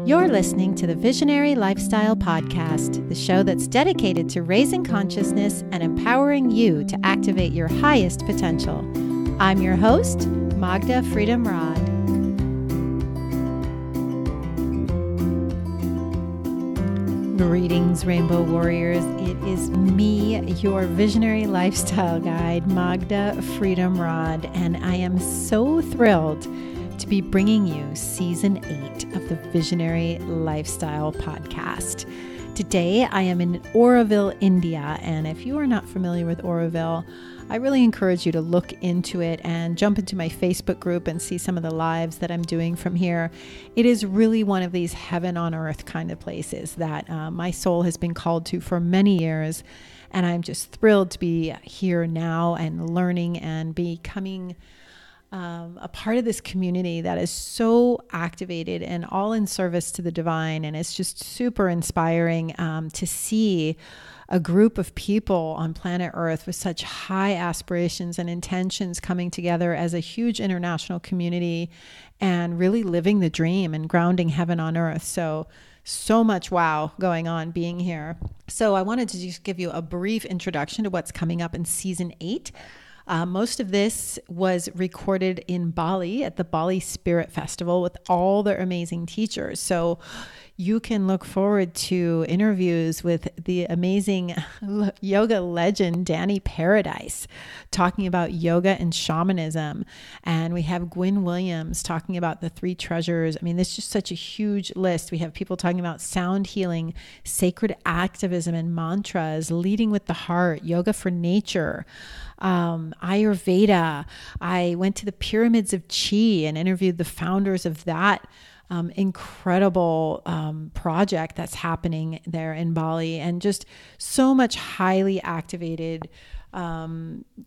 You're listening to the Visionary Lifestyle Podcast, the show that's dedicated to raising consciousness and empowering you to activate your highest potential. I'm your host, Magda Freedom Rod. Greetings, Rainbow Warriors. It is me, your Visionary Lifestyle Guide, Magda Freedom Rod, and I am so thrilled to be bringing you Season 8 of the Visionary Lifestyle Podcast. Today, I am in Auroville, India, and if you are not familiar with Auroville, I really encourage you to look into it and jump into my Facebook group and see some of the lives that I'm doing from here. It is really one of these heaven on earth kind of places that my soul has been called to for many years, and I'm just thrilled to be here now and learning and becoming a part of this community that is so activated and all in service to the divine. And it's just super inspiring to see a group of people on planet Earth with such high aspirations and intentions coming together as a huge international community and really living the dream and grounding heaven on earth. So much wow going on being here. So I wanted to just give you a brief introduction to what's coming up in Season 8. Most of this was recorded in Bali at the Bali Spirit Festival with all their amazing teachers. So you can look forward to interviews with the amazing yoga legend, Danny Paradise, talking about yoga and shamanism. And we have Gwyn Williams talking about the three treasures. I mean, there's just such a huge list. We have people talking about sound healing, sacred activism and mantras, leading with the heart, yoga for nature, Ayurveda. I went to the pyramids of Chi and interviewed the founders of that incredible project that's happening there in Bali, and just so much highly activated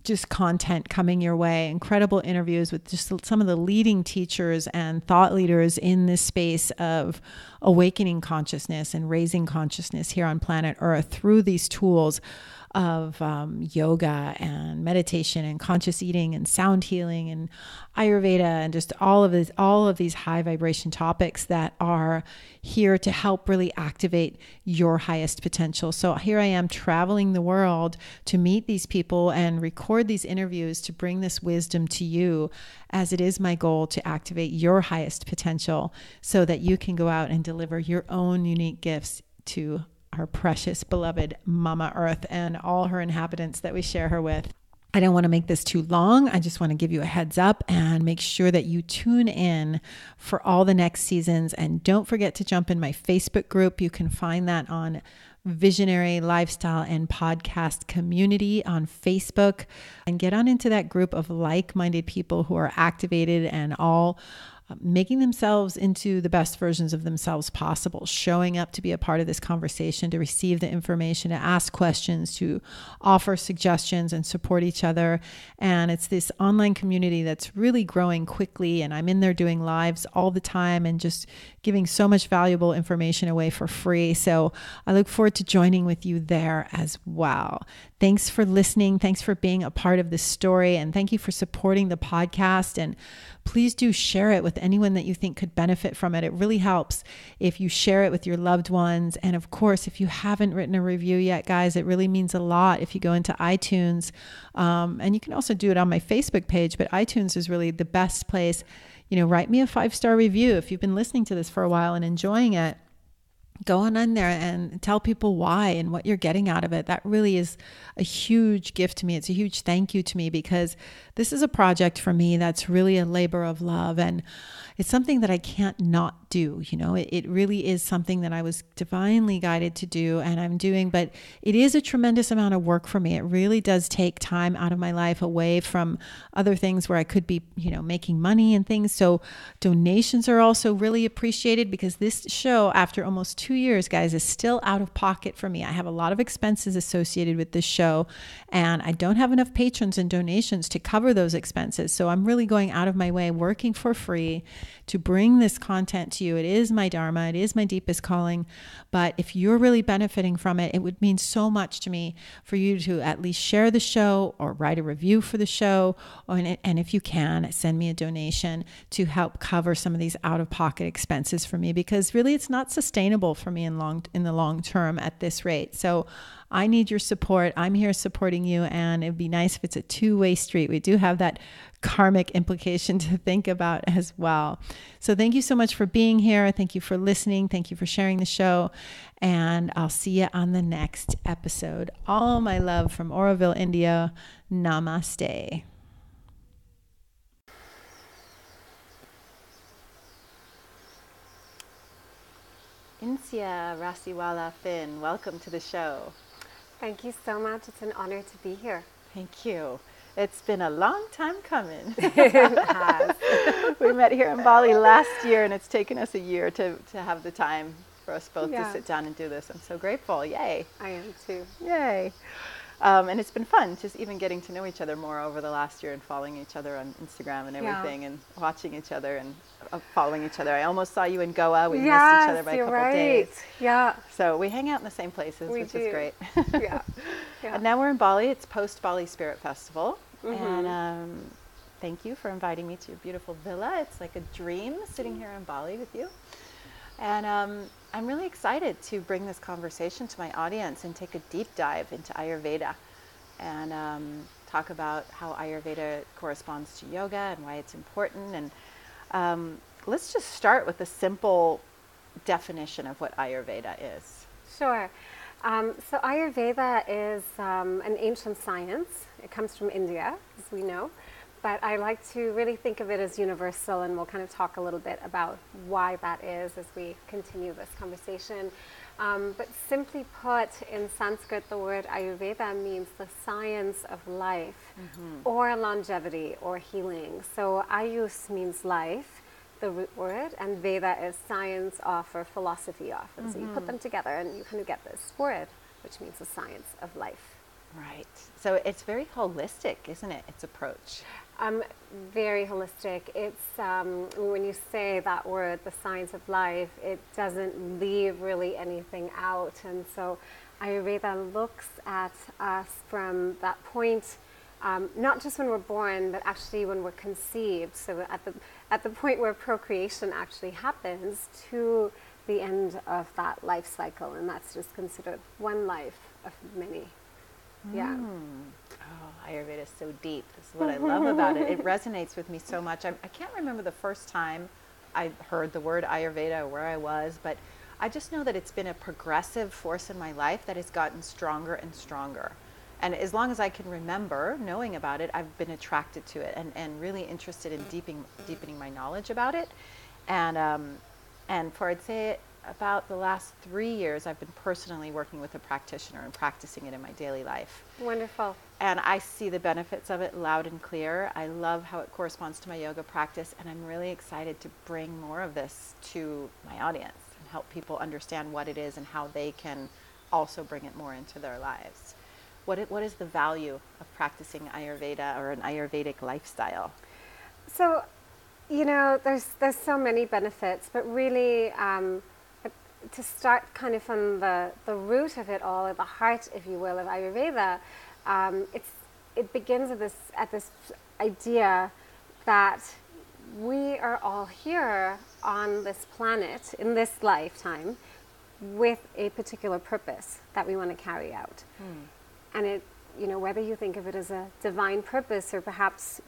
just content coming your way. Incredible interviews with just some of the leading teachers and thought leaders in this space of awakening consciousness and raising consciousness here on planet Earth through these tools of yoga and meditation and conscious eating and sound healing and Ayurveda and just all of these high vibration topics that are here to help really activate your highest potential. So here I am traveling the world to meet these people and record these interviews to bring this wisdom to you, as it is my goal to activate your highest potential so that you can go out and deliver your own unique gifts to our precious beloved Mama Earth and all her inhabitants that we share her with. I don't want to make this too long. I just want to give you a heads up and make sure that you tune in for all the next seasons. And don't forget to jump in my Facebook group. You can find that on Visionary Lifestyle and Podcast Community on Facebook, and get on into that group of like-minded people who are activated and all making themselves into the best versions of themselves possible, showing up to be a part of this conversation, to receive the information, to ask questions, to offer suggestions and support each other. And it's this online community that's really growing quickly. And I'm in there doing lives all the time and just giving so much valuable information away for free. So I look forward to joining with you there as well. Thanks for listening. Thanks for being a part of this story. And thank you for supporting the podcast. And please do share it with anyone that you think could benefit from it. It really helps if you share it with your loved ones. And of course, if you haven't written a review yet, guys, it really means a lot if you go into iTunes. And you can also do it on my Facebook page, but iTunes is really the best place. Write me a 5-star review if you've been listening to this for a while and enjoying it. Go on in there and tell people why and what you're getting out of it. That really is a huge gift to me. It's a huge thank you to me, because this is a project for me that's really a labor of love, and it's something that I can't not do. It really is something that I was divinely guided to do, and I'm doing, but it is a tremendous amount of work for me. It really does take time out of my life away from other things where I could be, making money and things. So donations are also really appreciated, because this show, after almost 2 years, guys, is still out of pocket for me. I have a lot of expenses associated with this show, and I don't have enough patrons and donations to cover those expenses. So I'm really going out of my way, working for free to bring this content to you. It is my dharma. It is my deepest calling. But if you're really benefiting from it, it would mean so much to me for you to at least share the show or write a review for the show. And if you can, send me a donation to help cover some of these out-of-pocket expenses for me, because really it's not sustainable for me in the long term at this rate. So I need your support. I'm here supporting you, and it'd be nice if it's a two-way street. We do have that karmic implication to think about as well. So thank you so much for being here. Thank you for listening. Thank you for sharing the show. And I'll see you on the next episode. All my love from Auroville, India. Namaste. Insiya Rasiwala Finn, welcome to the show. Thank you so much. It's an honor to be here. Thank you. It's been a long time coming. It has. We met here in Bali last year, and it's taken us a year to have the time for us both to sit down and do this. I'm so grateful. Yay. I am too. Yay. And it's been fun just even getting to know each other more over the last year and following each other on Instagram and everything and watching each other and following each other. I almost saw you in Goa. We missed each other by a couple days. Yeah. So we hang out in the same places, which is great. Yeah. And now we're in Bali. It's post Bali Spirit Festival. And thank you for inviting me to your beautiful villa. It's like a dream sitting here in Bali with you. And I'm really excited to bring this conversation to my audience and take a deep dive into Ayurveda and talk about how Ayurveda corresponds to yoga and why it's important. And let's just start with a simple definition of what Ayurveda is. Sure. So Ayurveda is an ancient science. It comes from India, as we know. But I like to really think of it as universal, and we'll kind of talk a little bit about why that is as we continue this conversation. But simply put, in Sanskrit, the word Ayurveda means the science of life, or longevity, or healing. So Ayus means life, the root word, and Veda is science of or philosophy of. And so you put them together and you kind of get this word, which means the science of life. Right. So it's very holistic, isn't it, its approach? Very holistic. It's when you say that word, the science of life, it doesn't leave really anything out. And so Ayurveda looks at us from that point, not just when we're born, but actually when we're conceived. So at the point where procreation actually happens to the end of that life cycle, and that's just considered one life of many. Yeah. Oh, Ayurveda is so deep. This is what I love about it. It resonates with me so much. I can't remember the first time I heard the word Ayurveda or where I was, but I just know that it's been a progressive force in my life that has gotten stronger and stronger. And as long as I can remember knowing about it, I've been attracted to it and really interested in deepening my knowledge about it. And for I'd say about the last 3 years, I've been personally working with a practitioner and practicing it in my daily life. Wonderful. And I see the benefits of it loud and clear. I love how it corresponds to my yoga practice, and I'm really excited to bring more of this to my audience and help people understand what it is and how they can also bring it more into their lives. What is the value of practicing Ayurveda or an Ayurvedic lifestyle? So, there's so many benefits, but really, to start kind of from the root of it all, or the heart, if you will, of Ayurveda, it begins at this idea that we are all here on this planet in this lifetime with a particular purpose that we want to carry out. And it, whether you think of it as a divine purpose or perhaps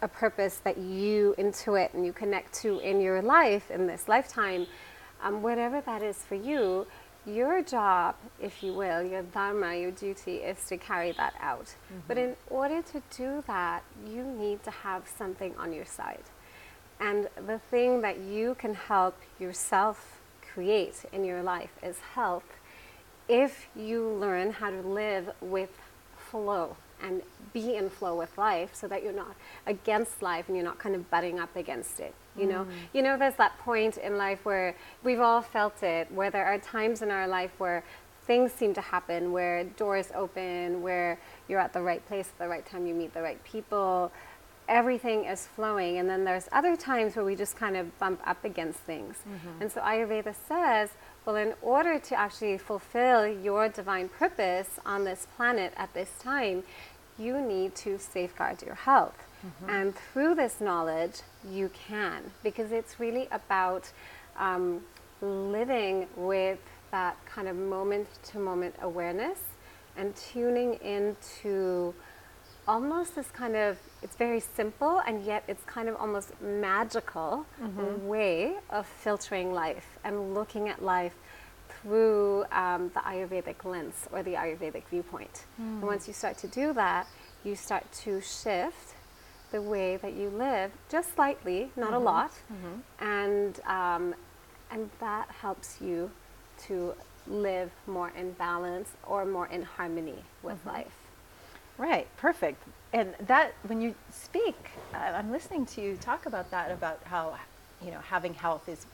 a purpose that you intuit and you connect to in your life in this lifetime, whatever that is for you, your job, if you will, your dharma, your duty is to carry that out. But in order to do that, you need to have something on your side. And the thing that you can help yourself create in your life is health, if you learn how to live with flow and be in flow with life so that you're not against life and you're not kind of butting up against it. You know, there's that point in life where we've all felt it, where there are times in our life where things seem to happen, where doors open, where you're at the right place at the right time, you meet the right people, everything is flowing. And then there's other times where we just kind of bump up against things. And so Ayurveda says, well, in order to actually fulfill your divine purpose on this planet at this time, you need to safeguard your health. And through this knowledge, you can, because it's really about living with that kind of moment-to-moment awareness and tuning into almost this kind of, it's very simple and yet it's kind of almost magical way of filtering life and looking at life through the Ayurvedic lens or the Ayurvedic viewpoint. And once you start to do that, you start to shift the way that you live, just slightly, not a lot, and that helps you to live more in balance or more in harmony with life. Right, perfect. And that, when you speak, I'm listening to you talk about that, about how, having health is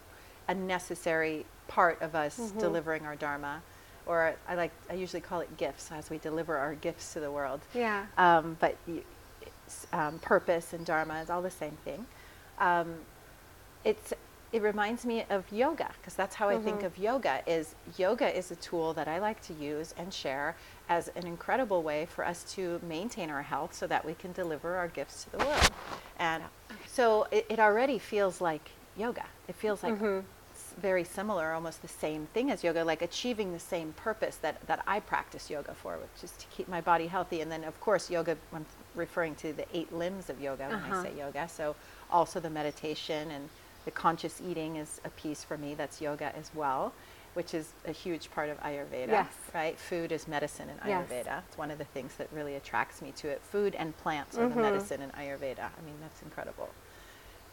a necessary part of us delivering our dharma, or I usually call it gifts, as we deliver our gifts to the world. Yeah. But purpose and dharma is all the same thing. It reminds me of yoga, because that's how I think of yoga is a tool that I like to use and share as an incredible way for us to maintain our health so that we can deliver our gifts to the world. And so it already feels like yoga. It feels like very similar, almost the same thing as yoga, like achieving the same purpose that I practice yoga for, which is to keep my body healthy. And then, of course, yoga, I'm referring to the 8 limbs of yoga when I say yoga. So also the meditation and the conscious eating is a piece for me that's yoga as well, which is a huge part of Ayurveda, right? Food is medicine in Ayurveda. It's one of the things that really attracts me to it. Food and plants are the medicine in Ayurveda. I mean, that's incredible.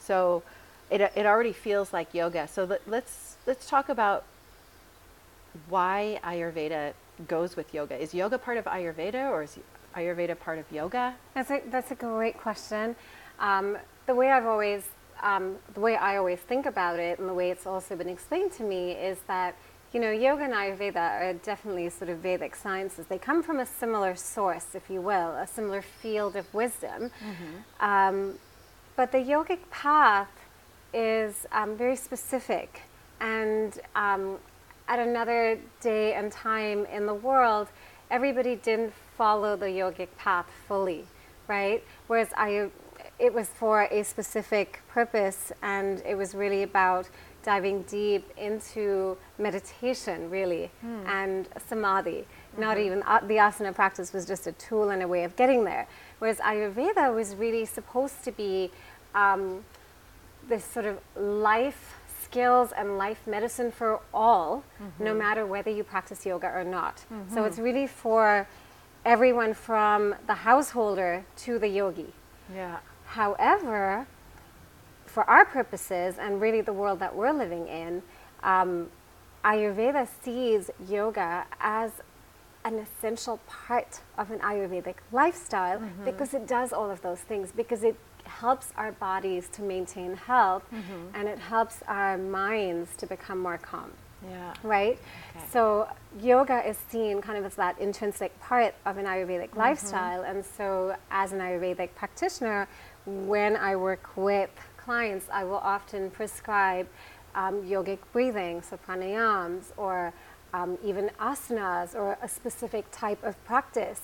So it already feels like yoga. So let's talk about why Ayurveda goes with yoga. Is yoga part of Ayurveda, or is Ayurveda part of yoga? That's a great question. The way I always think about it, and the way it's also been explained to me, is that yoga and Ayurveda are definitely sort of Vedic sciences. They come from a similar source, if you will, a similar field of wisdom. But the yogic path is very specific, and at another day and time in the world, everybody didn't follow the yogic path fully, right? Whereas it was for a specific purpose, and it was really about diving deep into meditation, really, and samadhi. Not even the asana practice was just a tool and a way of getting there. Whereas Ayurveda was really supposed to be this sort of life skills and life medicine for all, no matter whether you practice yoga or not. So it's really for everyone from the householder to the yogi. Yeah. However, for our purposes and really the world that we're living in, Ayurveda sees yoga as an essential part of an Ayurvedic lifestyle because it does all of those things, because it helps our bodies to maintain health and it helps our minds to become more calm. Yeah. Right? Okay. So yoga is seen kind of as that intrinsic part of an Ayurvedic lifestyle. And so as an Ayurvedic practitioner, when I work with clients, I will often prescribe yogic breathing, so pranayams, or even asanas, or a specific type of practice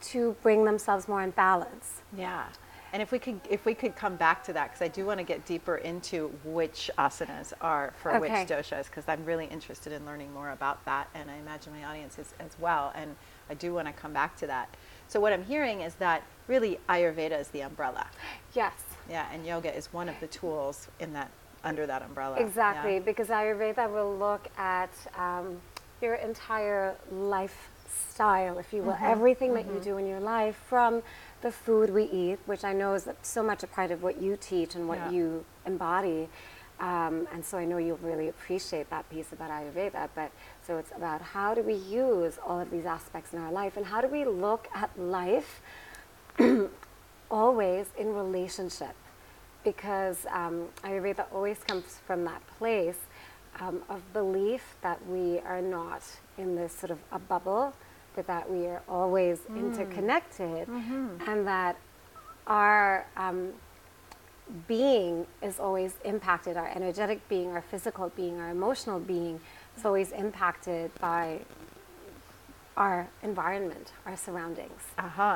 to bring themselves more in balance. Yeah. And if we could come back to that, because I do want to get deeper into which asanas are for which doshas, because I'm really interested in learning more about that, and I imagine my audience is as well, and I do want to come back to that. So what I'm hearing is that really Ayurveda is the umbrella. Yes. Yeah, and yoga is one of the tools under that umbrella. Exactly, because Ayurveda will look at your entire lifestyle, if you will, everything that you do in your life, from the food we eat, which I know is so much a part of what you teach and what you embody. And so I know you'll really appreciate that piece about Ayurveda. But so it's about how do we use all of these aspects in our life, and how do we look at life always in relationship because Ayurveda always comes from that place of belief that we are not in this sort of a bubble, but that we are always interconnected, and that our being is always impacted, our energetic being, our physical being, our emotional being is always impacted by our environment, our surroundings.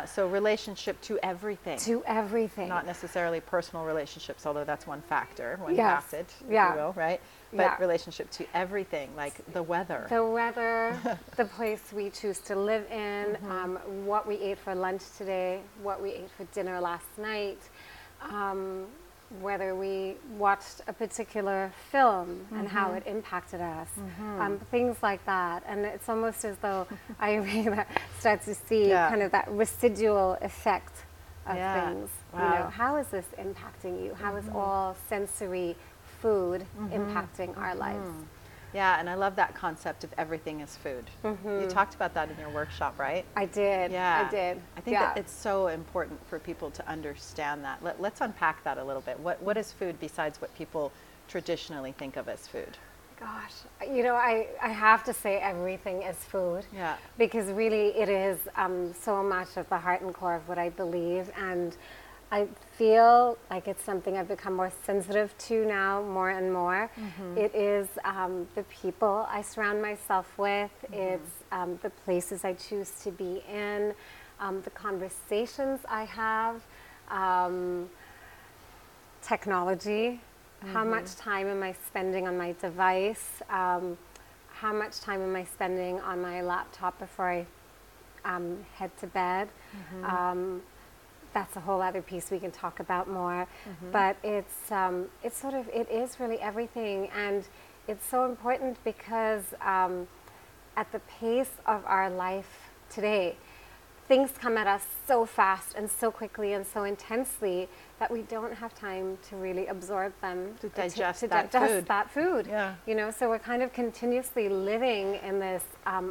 So relationship to everything. To everything. Not necessarily personal relationships, although that's one factor, one Yes. facet, if Yeah. you will, right? But Yeah. relationship to everything, like the weather. The weather, the place we choose to live in, what we ate for lunch today, what we ate for dinner last night, whether we watched a particular film and how it impacted us, things like that. And it's almost as though Ayurveda starts to see kind of that residual effect of things. Wow. You know, how is this impacting you? How is all sensory food impacting our lives? Yeah, and I love that concept of everything is food. You talked about that in your workshop, right? I did. Yeah. I did. I think that it's so important for people to understand that. Let's unpack that a little bit. What is food besides what people traditionally think of as food? Gosh, you know, I have to say everything is food. Yeah. Because really it is so much of the heart and core of what I believe. And I feel like it's something I've become more sensitive to now, more and more. It is the people I surround myself with. It's the places I choose to be in, the conversations I have, technology. How much time am I spending on my device? How much time am I spending on my laptop before I head to bed? That's a whole other piece we can talk about more. But it's sort of, it is really everything. And it's so important because at the pace of our life today, things come at us so fast and so quickly and so intensely that we don't have time to really absorb them, To digest to that digest food. that food. Yeah. You know, so we're kind of continuously living in this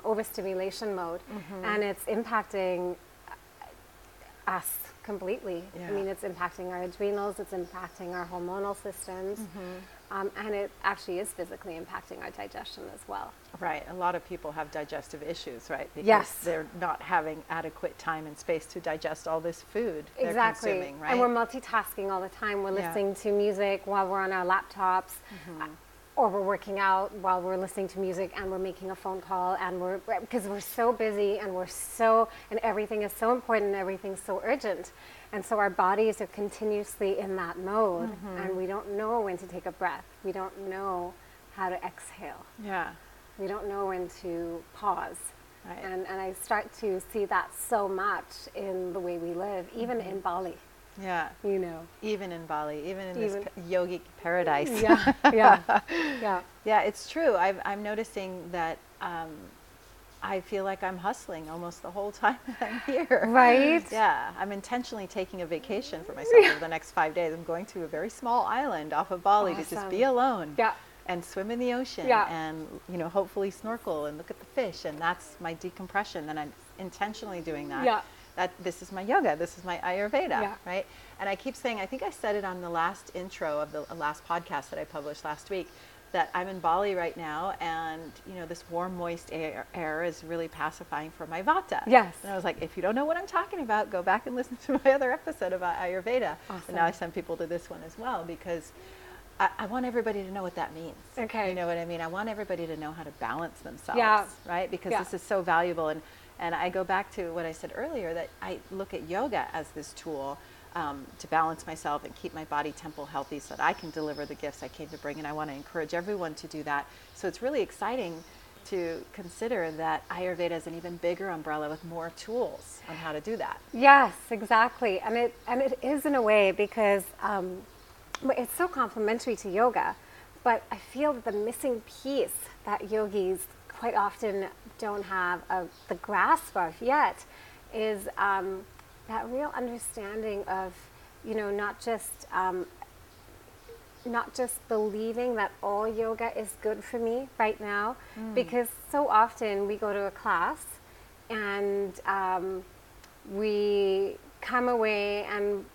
overstimulation mode, and it's impacting us completely. Yeah. I mean, it's impacting our adrenals, it's impacting our hormonal systems, and it actually is physically impacting our digestion as well. Right. A lot of people have digestive issues, right? Because Yes. they're not having adequate time and space to digest all this food they're Exactly. consuming, right? And we're multitasking all the time. We're Yeah. listening to music while we're on our laptops, or we're working out while we're listening to music, and we're making a phone call, and because we're so busy, and and everything is so important, and everything's so urgent. And so our bodies are continuously in that mode, and we don't know when to take a breath. We don't know how to exhale. Yeah. We don't know when to pause. Right. And I start to see that so much in the way we live, even in Bali, Yeah. you know. Even in Bali, even in Even- this yogic paradise. Yeah, yeah, yeah. Yeah, it's true. I'm noticing that I feel like I'm hustling almost the whole time that I'm here. Right? Yeah, I'm intentionally taking a vacation for myself over the next 5 days. I'm going to a very small island off of Bali to just Awesome. be alone. Yeah. And swim in the ocean, Yeah. and hopefully snorkel and look at the fish, and that's my decompression. And I'm intentionally doing that. Yeah. This is my yoga. This is my Ayurveda, Yeah. right? And I keep saying, I think I said it on the last intro of the last podcast that I published last week, that I'm in Bali right now, and this warm, moist air is really pacifying for my vata. Yes. And I was like, if you don't know what I'm talking about, go back and listen to my other episode about Ayurveda. Awesome. And now I send people to this one as well, because I want everybody to know what that means. Okay. You know what I mean? I want everybody to know how to balance themselves, Yeah. right? Because Yeah. this is so valuable. And I go back to what I said earlier, that I look at yoga as this tool to balance myself and keep my body temple healthy so that I can deliver the gifts I came to bring. And I want to encourage everyone to do that. So it's really exciting to consider that Ayurveda is an even bigger umbrella with more tools on how to do that. Yes, exactly. And it is in a way, because it's so complementary to yoga, but I feel that the missing piece that yogis quite often don't have the grasp of yet is that real understanding of, not just believing that all yoga is good for me right now, because so often we go to a class and we come away and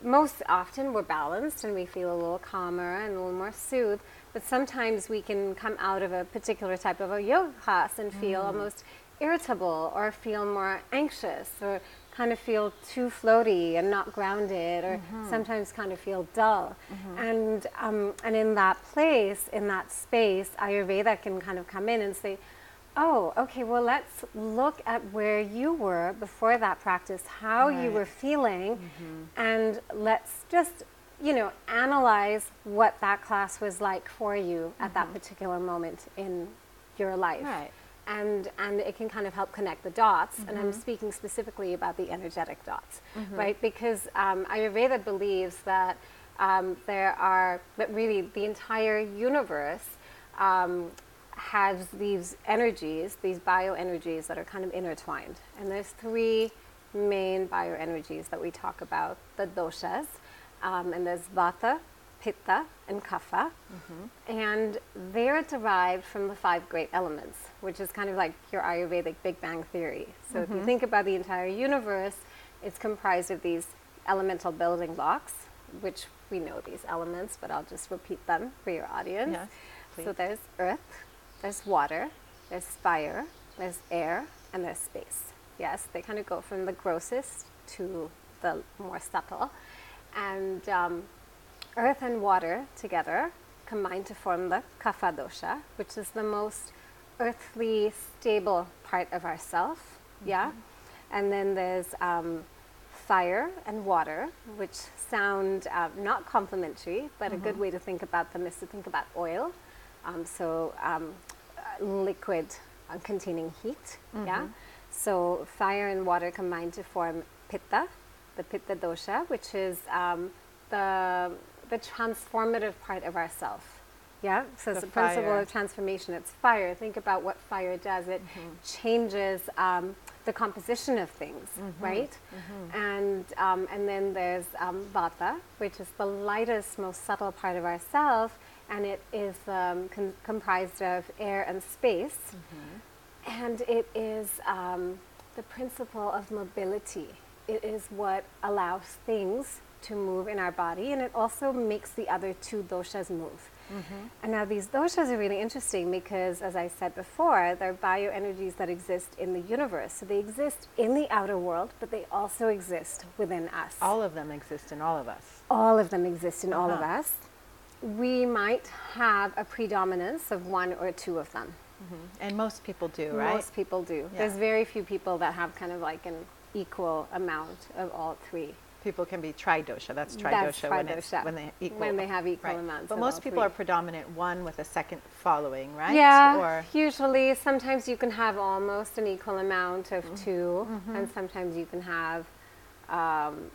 most often we're balanced and we feel a little calmer and a little more soothed, but sometimes we can come out of a particular type of a yoga class and feel almost irritable or feel more anxious or kind of feel too floaty and not grounded, or sometimes kind of feel dull. And in that place, in that space, Ayurveda can kind of come in and say, oh, okay, well, let's look at where you were before that practice, how you were feeling, and let's just, you know, analyze what that class was like for you at that particular moment in your life. Right. And it can kind of help connect the dots, and I'm speaking specifically about the energetic dots, right? Because Ayurveda believes that that really the entire universe has these energies, these bioenergies that are kind of intertwined. And there's three main bioenergies that we talk about, the doshas, and there's vata, pitta, and kapha. And they're derived from the 5 great elements, which is kind of like your Ayurvedic Big Bang Theory. So if you think about the entire universe, it's comprised of these elemental building blocks, which we know these elements, but I'll just repeat them for your audience. Yes, please. So there's earth, there's water, there's fire, there's air, and there's space. Yes, they kind of go from the grossest to the more subtle. And earth and water together combine to form the kapha dosha, which is the most earthly, stable part of ourself. Yeah. And then there's fire and water, which sound not complementary, but a good way to think about them is to think about oil. Liquid containing heat. Yeah. So fire and water combine to form pitta, the pitta dosha, which is the transformative part of ourself. Yeah, so it's the principle of transformation. It's fire. Think about what fire does. It changes the composition of things, right? And then there's vata, which is the lightest, most subtle part of ourself, and it is comprised of air and space. And it is the principle of mobility. It is what allows things to move in our body, and it also makes the other 2 doshas move. And now these doshas are really interesting because, as I said before, they're bioenergies that exist in the universe. So they exist in the outer world, but they also exist within us. All of them exist in all of us. All of them exist in all of us. We might have a predominance of 1 or 2 of them. And most people do, right? Most people do. Yeah. There's very few people that have kind of like an equal amount of all 3. People can be tridosha. That's tridosha, when they have equal right. amounts. But of most all people 3. are predominant 1 with a second following, right? Yeah, Or usually. Sometimes you can have almost an equal amount of 2, and sometimes you can have, 1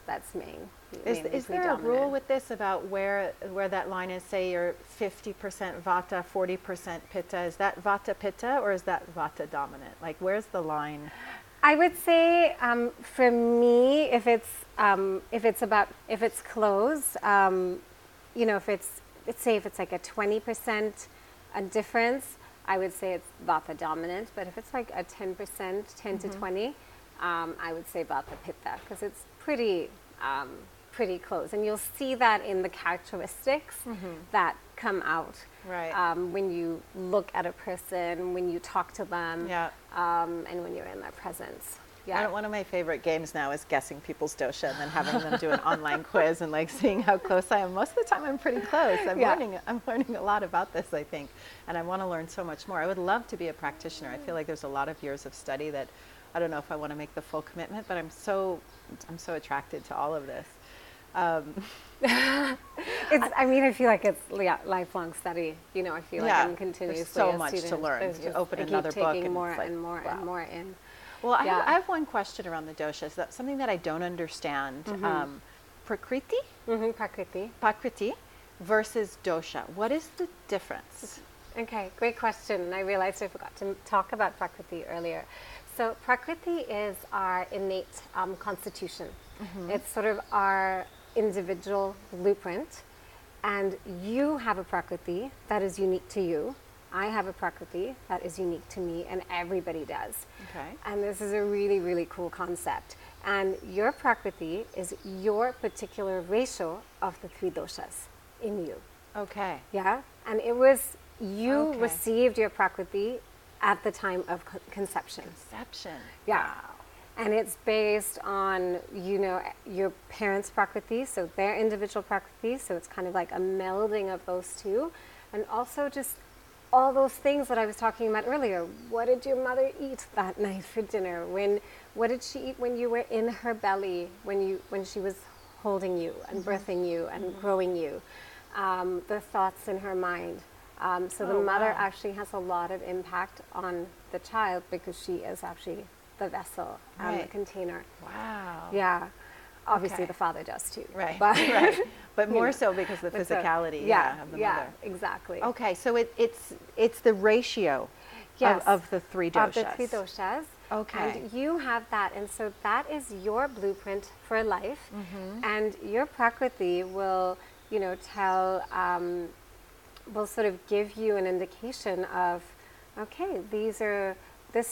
that's main. Is there a rule with this about where that line is? Say you're 50% vata, 40% pitta. Is that vata pitta or is that vata dominant? Like, where's the line? I would say for me, if it's close, you know, if it's like a 20% difference, I would say it's vata dominant. But if it's like a 10%, 10 to 20, I would say vata pitta, because it's pretty close, and you'll see that in the characteristics that come out when you look at a person, when you talk to them, and when you're in their presence. Yeah. One of my favorite games now is guessing people's dosha and then having them do an online quiz and like seeing how close I am. Most of the time I'm pretty close. I'm learning a lot about this, I think, and I want to learn so much more. I would love to be a practitioner. I feel like there's a lot of years of study that I don't know if I want to make the full commitment, but I'm so attracted to all of this. I feel like it's lifelong study. You know, I feel like I'm continuously there's so much to learn. You open another book and more it's like, and more wow. and more in. Well, I have one question around the doshas. That's something that I don't understand. Prakriti? Prakriti versus dosha. What is the difference? Okay, great question. I realized I forgot to talk about Prakriti earlier. So Prakriti is our innate constitution. It's sort of our individual blueprint, and you have a Prakriti that is unique to you. I have a Prakriti that is unique to me, and everybody does. Okay. And this is a really, really cool concept. And your prakriti is your particular ratio of the 3 doshas in you. Okay. Yeah? And it was, you Okay. received your prakriti at the time of conception. Conception. Yeah. Wow. And it's based on, you know, your parents' prakriti, so their individual prakriti, so it's kind of like a melding of those two. And also just all those things that I was talking about earlier. What did your mother eat that night for dinner? What did she eat when you were in her belly, when she was holding you and birthing you and growing you? The thoughts in her mind. So the mother actually has a lot of impact on the child because she is actually the vessel and the container. Wow. Yeah. Obviously, Okay. the father does too. Right. But, Right. But more know, so because of the but so- physicality yeah, of the yeah, mother. exactly. Okay, so it's the ratio Yes. of the 3 doshas. Of the 3 doshas. Okay. And you have that. And so that is your blueprint for life. And your prakriti will, you know, will sort of give you an indication of, okay, these are the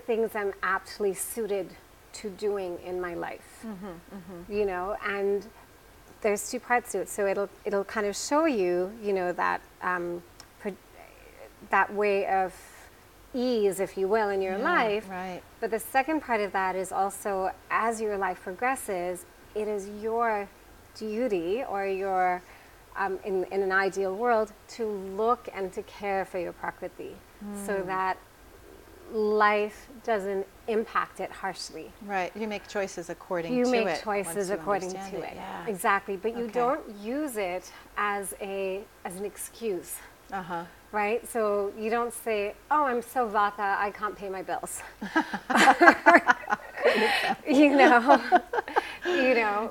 things I'm aptly suited to doing in my life. You know, and there's 2 parts to it. So it'll kind of show you, you know, that that way of ease, if you will, in your life. Right. But the second part of that is also, as your life progresses, it is your duty or your, in an ideal world, to look and to care for your prakriti so that life doesn't impact it harshly. Right. You make choices according to it. You make once choices you according to understand it. Yeah. Exactly. But you Okay. don't use it as an excuse. Uh-huh. Right? So you don't say, oh, I'm so vata, I can't pay my bills. you know,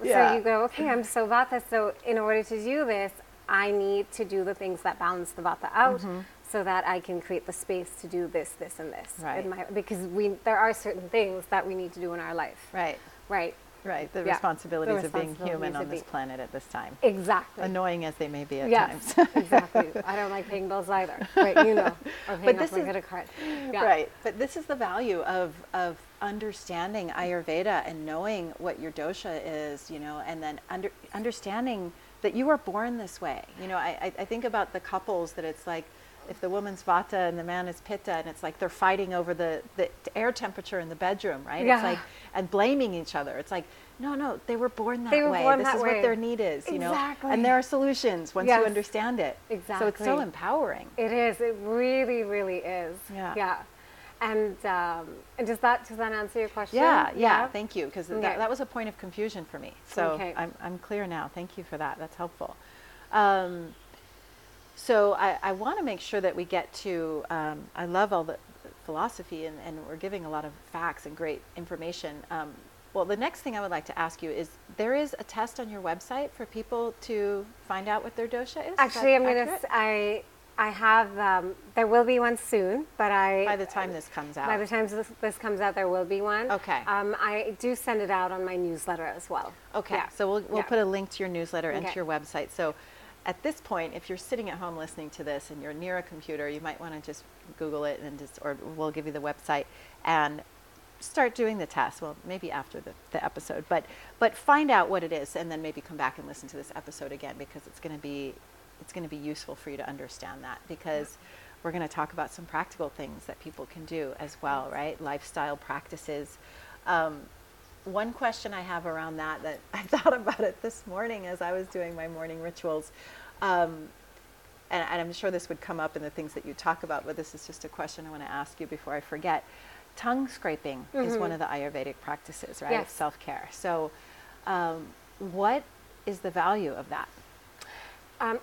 Yeah. So you go, okay, I'm so vata, so in order to do this, I need to do the things that balance the vata out so that I can create the space to do this, this, and this. Right. Because there are certain things that we need to do in our life. Right. Right. Right. The Yeah. responsibilities The of being responsibilities human on of this being- planet at this time. Exactly. Annoying as they may be at Yes, times. exactly. I don't like paying bills either, but you know, or paying this off my is- credit card. Yeah. Right. But this is the value of understanding Ayurveda and knowing what your dosha is, you know, and then understanding that you were born this way. You know, I think about the couples that it's like, if the woman's vata and the man is pitta, and it's like they're fighting over the air temperature in the bedroom, right? Yeah. It's like, and blaming each other. It's like, no, they were born that They were way. born This that is way. what their need is, you know? Exactly. And there are solutions once you Yes. understand it. So it's so Exactly. empowering. It is. It really, really is. Yeah. Yeah. And does that answer your question? Yeah. Thank you, because Okay. that was a point of confusion for me. So Okay. I'm clear now. Thank you for that. That's helpful. So I want to make sure that we get to, I love all the philosophy and we're giving a lot of facts and great information. Well, the next thing I would like to ask you is, there is a test on your website for people to find out what their dosha is? Actually, Is I'm that gonna. accurate? I have. There will be one soon, but By the time this comes out. By the time this comes out, there will be one. Okay. I do send it out on my newsletter as well. Okay, Yeah. so we'll Yeah. put a link to your newsletter and to Okay. your website. So at this point, if you're sitting at home listening to this and you're near a computer, you might want to just Google it or we'll give you the website and start doing the test. Well, maybe after the episode, but find out what it is and then maybe come back and listen to this episode again, because it's going to be useful for you to understand that, because we're going to talk about some practical things that people can do as well, right? Lifestyle practices. One question I have around that I thought about it this morning as I was doing my morning rituals, and I'm sure this would come up in the things that you talk about, but this is just a question I want to ask you before I forget. Tongue scraping is one of the Ayurvedic practices, right? Yes. Self-care. So what is the value of that?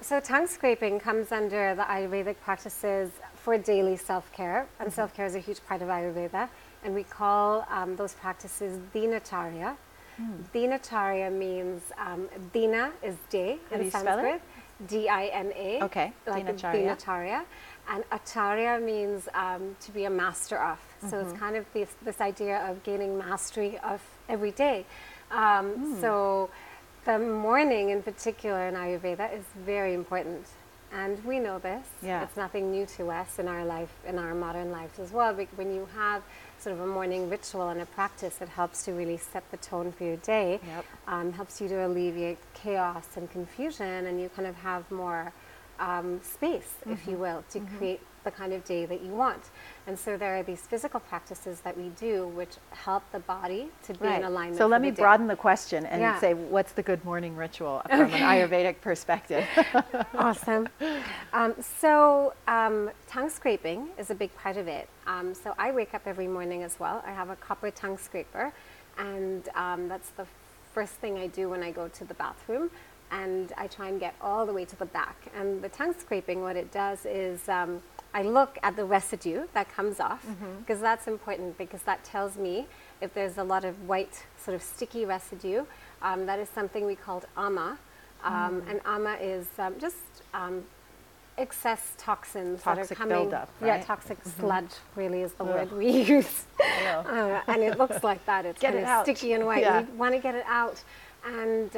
So tongue scraping comes under the Ayurvedic practices for daily self-care, and self-care is a huge part of Ayurveda, and we call those practices dinacharya. Dinacharya means, dina is day How do in you spell Sanskrit, it? D-I-N-A, Okay, like dinacharya. dinacharya, and acharya means to be a master of. So it's kind of this idea of gaining mastery of every day. So the morning in particular in Ayurveda is very important. And we know this. Yeah. It's nothing new to us in our life, in our modern lives as well. But when you have sort of a morning ritual and a practice, it helps to really set the tone for your day. Yep. Helps you to alleviate chaos and confusion, and you kind of have more space, if you will, to create the kind of day that you want. And so there are these physical practices that we do which help the body to be in alignment. So let me for the day. broaden the question and say, what's the good morning ritual from an Ayurvedic perspective? Awesome. So tongue scraping is a big part of it. So I wake up every morning as well. I have a copper tongue scraper, and that's the first thing I do when I go to the bathroom. And I try and get all the way to the back. And the tongue scraping, what it does is I look at the residue that comes off, because that's important, because that tells me if there's a lot of white sort of sticky residue. That is something we call ama. And ama is just excess toxins Toxic that are coming. buildup, right? Yeah, toxic sludge really is the word we use. And it looks like that. It's Get kind it of out. sticky and white. Yeah. We want to get it out. And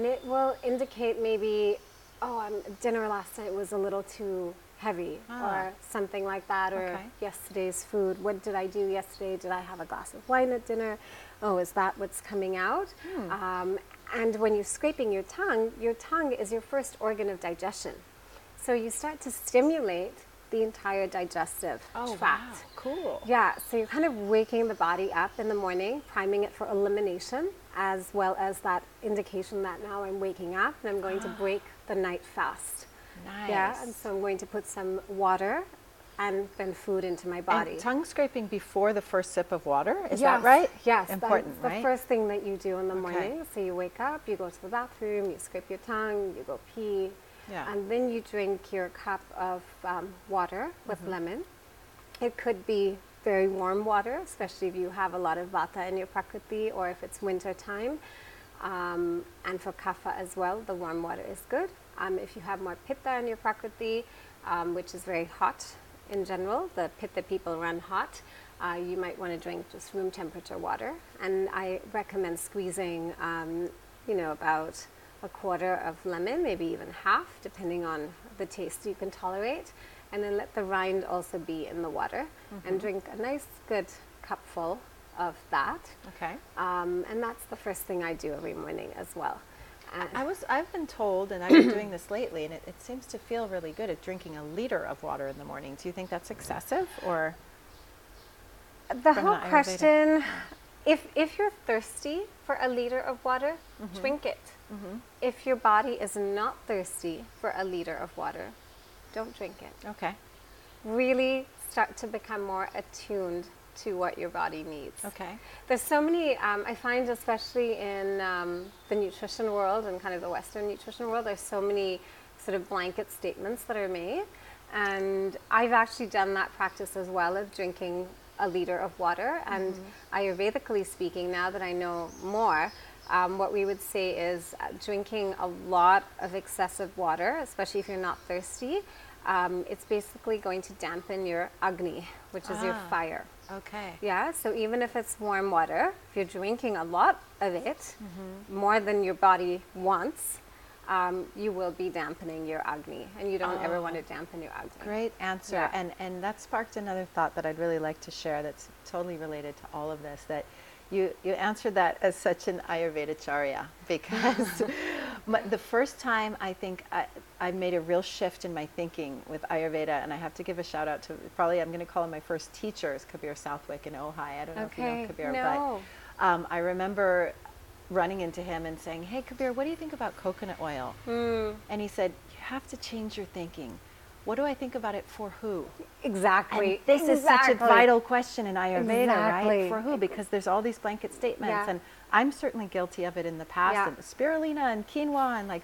it will indicate maybe, dinner last night was a little too heavy, or something like that, or yesterday's food. What did I do yesterday? Did I have a glass of wine at dinner? Oh, is that what's coming out? And when you're scraping your tongue is your first organ of digestion. So you start to stimulate the entire digestive tract. Wow. Cool. Yeah, so you're kind of waking the body up in the morning, priming it for elimination, as well as that indication that now I'm waking up and I'm going to break the night fast. Nice. Yeah, and so I'm going to put some water and then food into my body. And tongue scraping before the first sip of water, is Yes, that right? Yes, Important, that's the first thing that you do in the morning. So you wake up, you go to the bathroom, you scrape your tongue, you go pee, and then you drink your cup of water with lemon. It could be very warm water, especially if you have a lot of vata in your prakriti, or if it's winter time. And for kapha as well, the warm water is good. If you have more pitta in your prakriti, which is very hot in general, the pitta people run hot, you might want to drink just room temperature water. And I recommend squeezing, about a quarter of lemon, maybe even half, depending on the taste you can tolerate. And then let the rind also be in the water, and drink a nice good cupful of that. Okay. And that's the first thing I do every morning as well. I've been told, and I've been doing this lately, and it seems to feel really good at drinking a liter of water in the morning. Do you think that's excessive, or? The whole question, if you're thirsty for a liter of water, drink it. If your body is not thirsty for a liter of water, don't drink it. Okay. Really start to become more attuned to what your body needs. Okay. There's so many, I find especially in the nutrition world and kind of the Western nutrition world, there's so many sort of blanket statements that are made. And I've actually done that practice as well, of drinking a liter of water. And Ayurvedically speaking, now that I know more, what we would say is drinking a lot of excessive water, especially if you're not thirsty, it's basically going to dampen your Agni, which is your fire. Okay. Yeah, so even if it's warm water, if you're drinking a lot of it, more than your body wants, you will be dampening your Agni, and you don't ever want to dampen your Agni. Great answer. Yeah. And that sparked another thought that I'd really like to share that's totally related to all of this, that you answered that as such an Ayurvedacharya, because the first time I think I made a real shift in my thinking with Ayurveda, and I have to give a shout out to, probably I'm going to call him my first teachers, Kabir Southwick in Ojai. I don't know if you know Kabir, but I remember running into him and saying, "Hey Kabir, what do you think about coconut oil?" And he said, "You have to change your thinking. What do I think about it, for who?" Exactly. And this is such a vital question in Ayurveda, right? For who? Because there's all these blanket statements, and I'm certainly guilty of it in the past. And spirulina and quinoa and like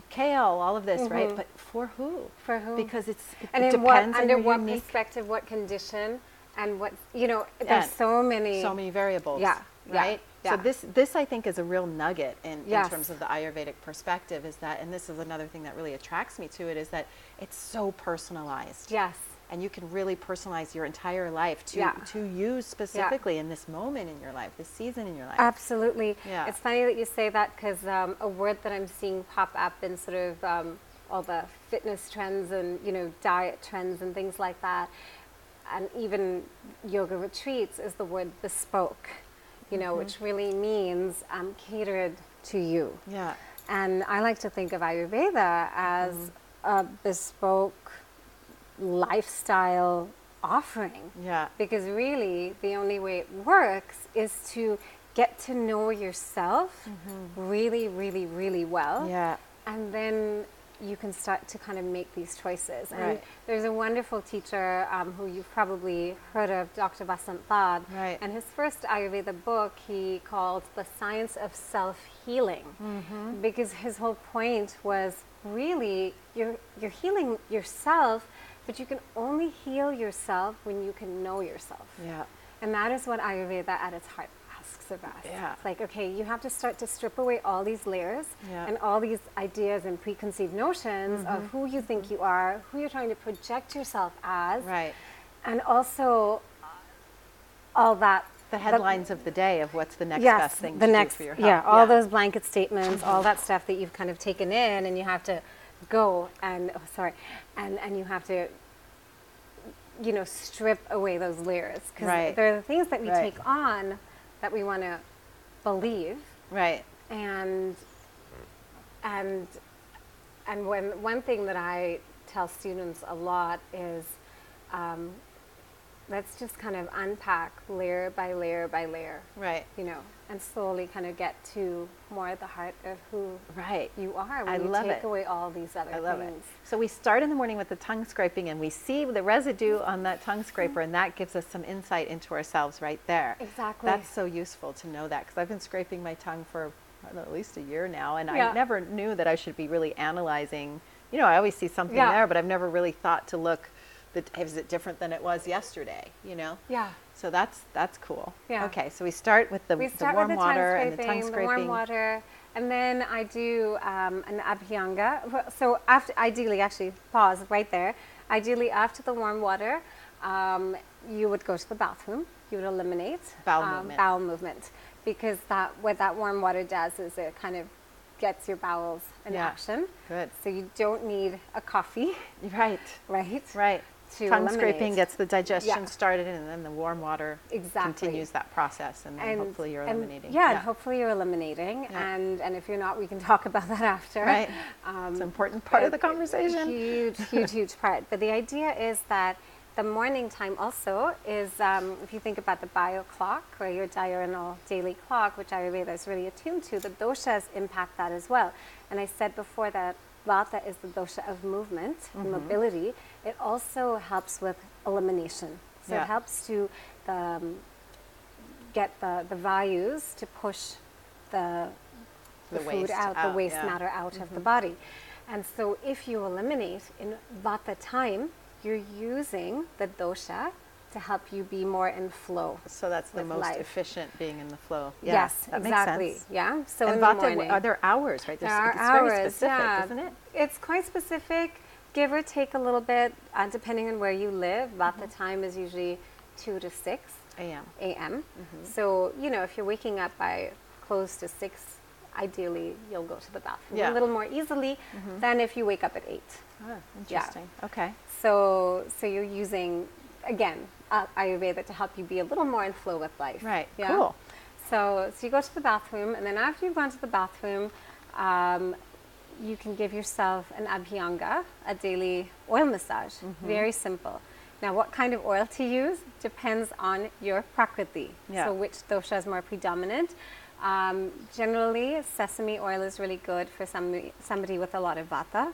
kale, all of this, right? But for who? For who? Because it and depends on under your what unique perspective, what condition, and what, there's so many variables. Right? Yeah. So this I think is a real nugget in terms of the Ayurvedic perspective, is that, and this is another thing that really attracts me to it, is that it's so personalized. Yes. And you can really personalize your entire life to use specifically in this moment in your life, this season in your life. Absolutely. Yeah. It's funny that you say that, because a word that I'm seeing pop up in sort of all the fitness trends and, you know, diet trends and things like that, and even yoga retreats, is the word bespoke, you know, which really means catered to you. Yeah. And I like to think of Ayurveda as a bespoke lifestyle offering. Yeah. Because really, the only way it works is to get to know yourself really, really, really well. Yeah. And then you can start to kind of make these choices. And Right. there's a wonderful teacher who you've probably heard of, Dr. Vasant Thad. Right. And his first Ayurveda book he called The Science of Self-Healing. Because his whole point was really you're healing yourself, but you can only heal yourself when you can know yourself. Yeah. And that is what Ayurveda at its heart asks of us. Yeah. It's like, okay, you have to start to strip away all these layers Yeah. and all these ideas and preconceived notions of who you think you are, who you're trying to project yourself as. Right. And also all that. The headlines of the day of what's the next Yes, best thing the to next, do for your health. yeah, all those blanket statements, all that stuff that you've kind of taken in, and you have to go and, and you have to, you know, strip away those layers. Because Right. there are the things that we Right. take on that we want to believe. Right. And when one thing that I tell students a lot is, let's just kind of unpack layer by layer by layer, Right. you know, and slowly kind of get to more at the heart of who Right. you are when I you love take it. away all these other I love it. things. So we start in the morning with the tongue scraping, and we see the residue on that tongue scraper, and that gives us some insight into ourselves right there. Exactly. That's so useful to know that, because I've been scraping my tongue for, I don't know, at least a year now, and Yeah. I never knew that I should be really analyzing. You know, I always see something Yeah. there, but I've never really thought to look, is it different than it was yesterday, you know? Yeah. So that's cool. Yeah. Okay, so we start with the We start warm with the water tongue and the tongue scraping, scraping. the warm water, and then I do an abhyanga. So after, ideally, actually, pause right there. Ideally, after the warm water, you would go to the bathroom. You would eliminate bowel movement, because what that warm water does is it kind of gets your bowels in Yeah. action. Good. So you don't need a coffee, Right. right? Right. To Tongue eliminate. scraping gets the digestion Yeah. started, and then the warm water Exactly. continues that process, and then hopefully you're eliminating. Yeah, and hopefully you're eliminating. Yeah. And if you're not, we can talk about that after. Right. It's an important part of the conversation. Huge part. But the idea is that the morning time also is, if you think about the bio clock or your diurnal daily clock, which Ayurveda is really attuned to, the doshas impact that as well. And I said before that Vata is the dosha of movement, mobility. It also helps with elimination. So Yeah. it helps to get the values to push the The food waste out, the out, waste yeah. matter out of the body. And so if you eliminate in Vata time, you're using the dosha to help you be more in flow. So that's the with most life. efficient, being in the flow. Yeah, Yes, that exactly. Makes sense. Yeah. So And in the Vata, morning, are there hours, right? there are It's hours. very specific, Yeah. isn't it? It's quite specific, give or take a little bit, depending on where you live. Vata time is usually 2 to 6 AM. a.m. So, you know, if you're waking up by close to 6, ideally you'll go to the bathroom Yeah. a little more easily than if you wake up at 8. Oh, interesting. Okay. So you're using, again, Ayurveda to help you be a little more in flow with life. Right. Yeah? Cool. So you go to the bathroom, and then after you've gone to the bathroom, you can give yourself an abhyanga, a daily oil massage. Very simple. Now, what kind of oil to use depends on your prakriti. Yeah. So which dosha is more predominant. Generally, sesame oil is really good for somebody with a lot of vata.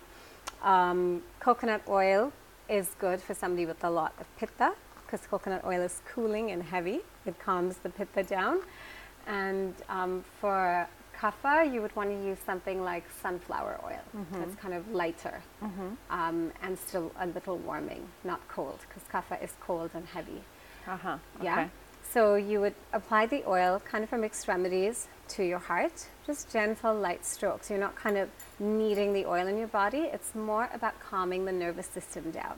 Coconut oil is good for somebody with a lot of pitta, because coconut oil is cooling and heavy. It calms the pitta down. And for kapha, you would want to use something like sunflower oil. That's kind of lighter and still a little warming, not cold, because kapha is cold and heavy. Uh-huh. Yeah. Okay. So you would apply the oil kind of from extremities to your heart, just gentle, light strokes. You're not kind of kneading the oil in your body. It's more about calming the nervous system down,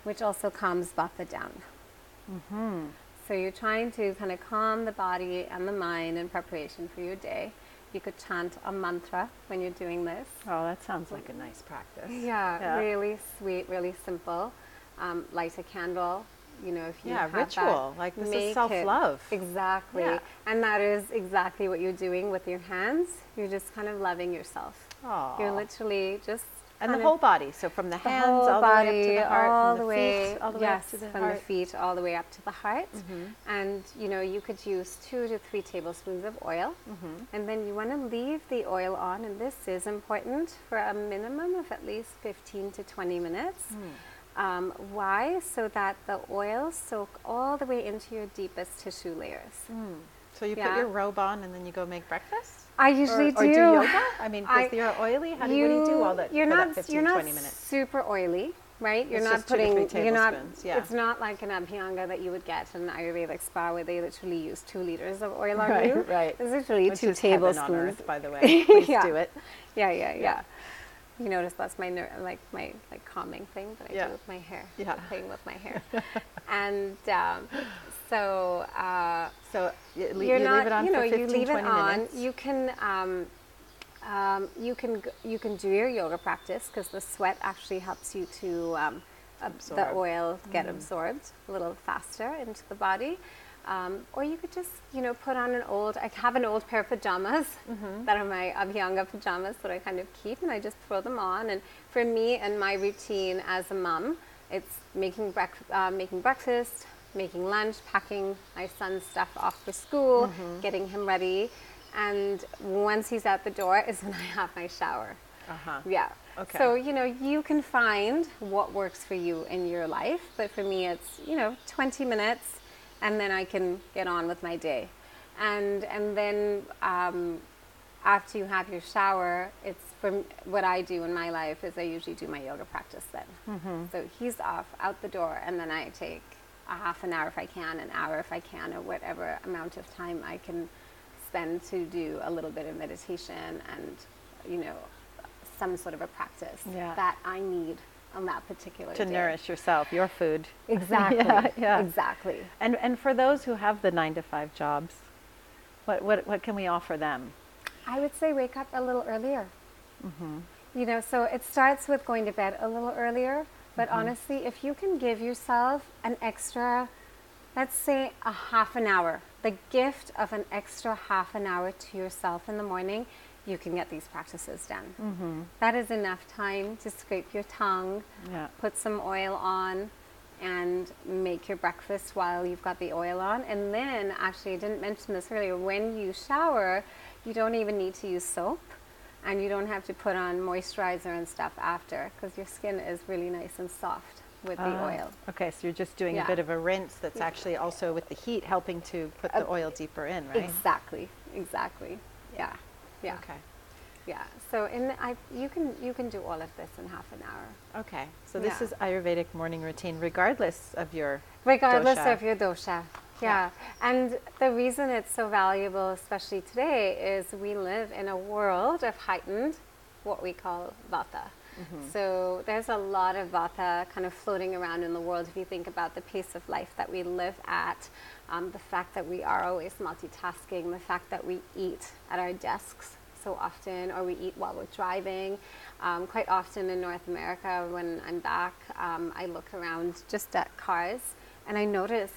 which also calms vata down. So you're trying to kind of calm the body and the mind in preparation for your day. You could chant a mantra when you're doing this. Oh, that sounds like a nice practice. Yeah. Really sweet, really simple. Light a candle. You know, if you have ritual, that, like this is self-love. Exactly. Yeah. And that is exactly what you're doing with your hands. You're just kind of loving yourself. Aww. You're literally just and the whole body. So from the hands all body, the way up to the heart, all from the the way, feet all the way up to the from heart. the feet all the way up to the heart. And you know, you could use 2 to 3 tablespoons of oil, and then you want to leave the oil on. And this is important for a minimum of at least 15 to 20 minutes. Why? So that the oils soak all the way into your deepest tissue layers. So you put your robe on and then you go make breakfast? I usually or do yoga? I mean, because you're oily, what do you do all that for that 15, 20 minutes? Super oily, right? You're it's not just putting, 2 to 3 tablespoons, it's not like an abhyanga that you would get in an Ayurvedic spa where they literally use 2 liters of oil on you. Right. It's literally Which 2 is heaven tablespoons. on earth, by the way. Please do it. Yeah. You notice that's my my calming thing that I do with my hair. Yeah. Playing with my hair. And so you leave it on for 15, you leave 20 it on. minutes. You can do your yoga practice because the sweat actually helps you to the oil get absorbed a little faster into the body. Or you could just, put on I have an old pair of pajamas that are my Abhyanga pajamas that I kind of keep, and I just throw them on. And for me and my routine as a mom, it's making breakfast, making lunch, packing my son's stuff off for school, getting him ready. And once he's out the door is when I have my shower. Yeah. Okay. So, you can find what works for you in your life. But for me, it's, 20 minutes. And then I can get on with my day. And then after you have your shower, it's what I do in my life is I usually do my yoga practice then. So he's off, out the door, and then I take a half an hour if I can, an hour if I can, or whatever amount of time I can spend to do a little bit of meditation and, some sort of a practice that I need on that particular to day. nourish yourself, your food. Exactly. Exactly. And for those who have the 9 to 5 jobs, what can we offer them? I would say wake up a little earlier. So it starts with going to bed a little earlier, but honestly, if you can give yourself an extra, let's say a half an hour, the gift of an extra half an hour to yourself in the morning, you can get these practices done. That is enough time to scrape your tongue, put some oil on, and make your breakfast while you've got the oil on. And then, actually, I didn't mention this earlier, when you shower, you don't even need to use soap, and you don't have to put on moisturizer and stuff after, because your skin is really nice and soft with the oil. Okay, so you're just doing a bit of a rinse that's actually also with the heat helping to put the oil deeper in, right? Exactly. Yeah. Okay. Yeah. So you can do all of this in half an hour. Okay. So this is Ayurvedic morning routine, regardless of your dosha. Yeah. And the reason it's so valuable, especially today, is we live in a world of heightened, what we call vata. So there's a lot of vata kind of floating around in the world. If you think about the pace of life that we live at, the fact that we are always multitasking, the fact that we eat at our desks so often, or we eat while we're driving. Quite often in North America, when I'm back, I look around just at cars, and I notice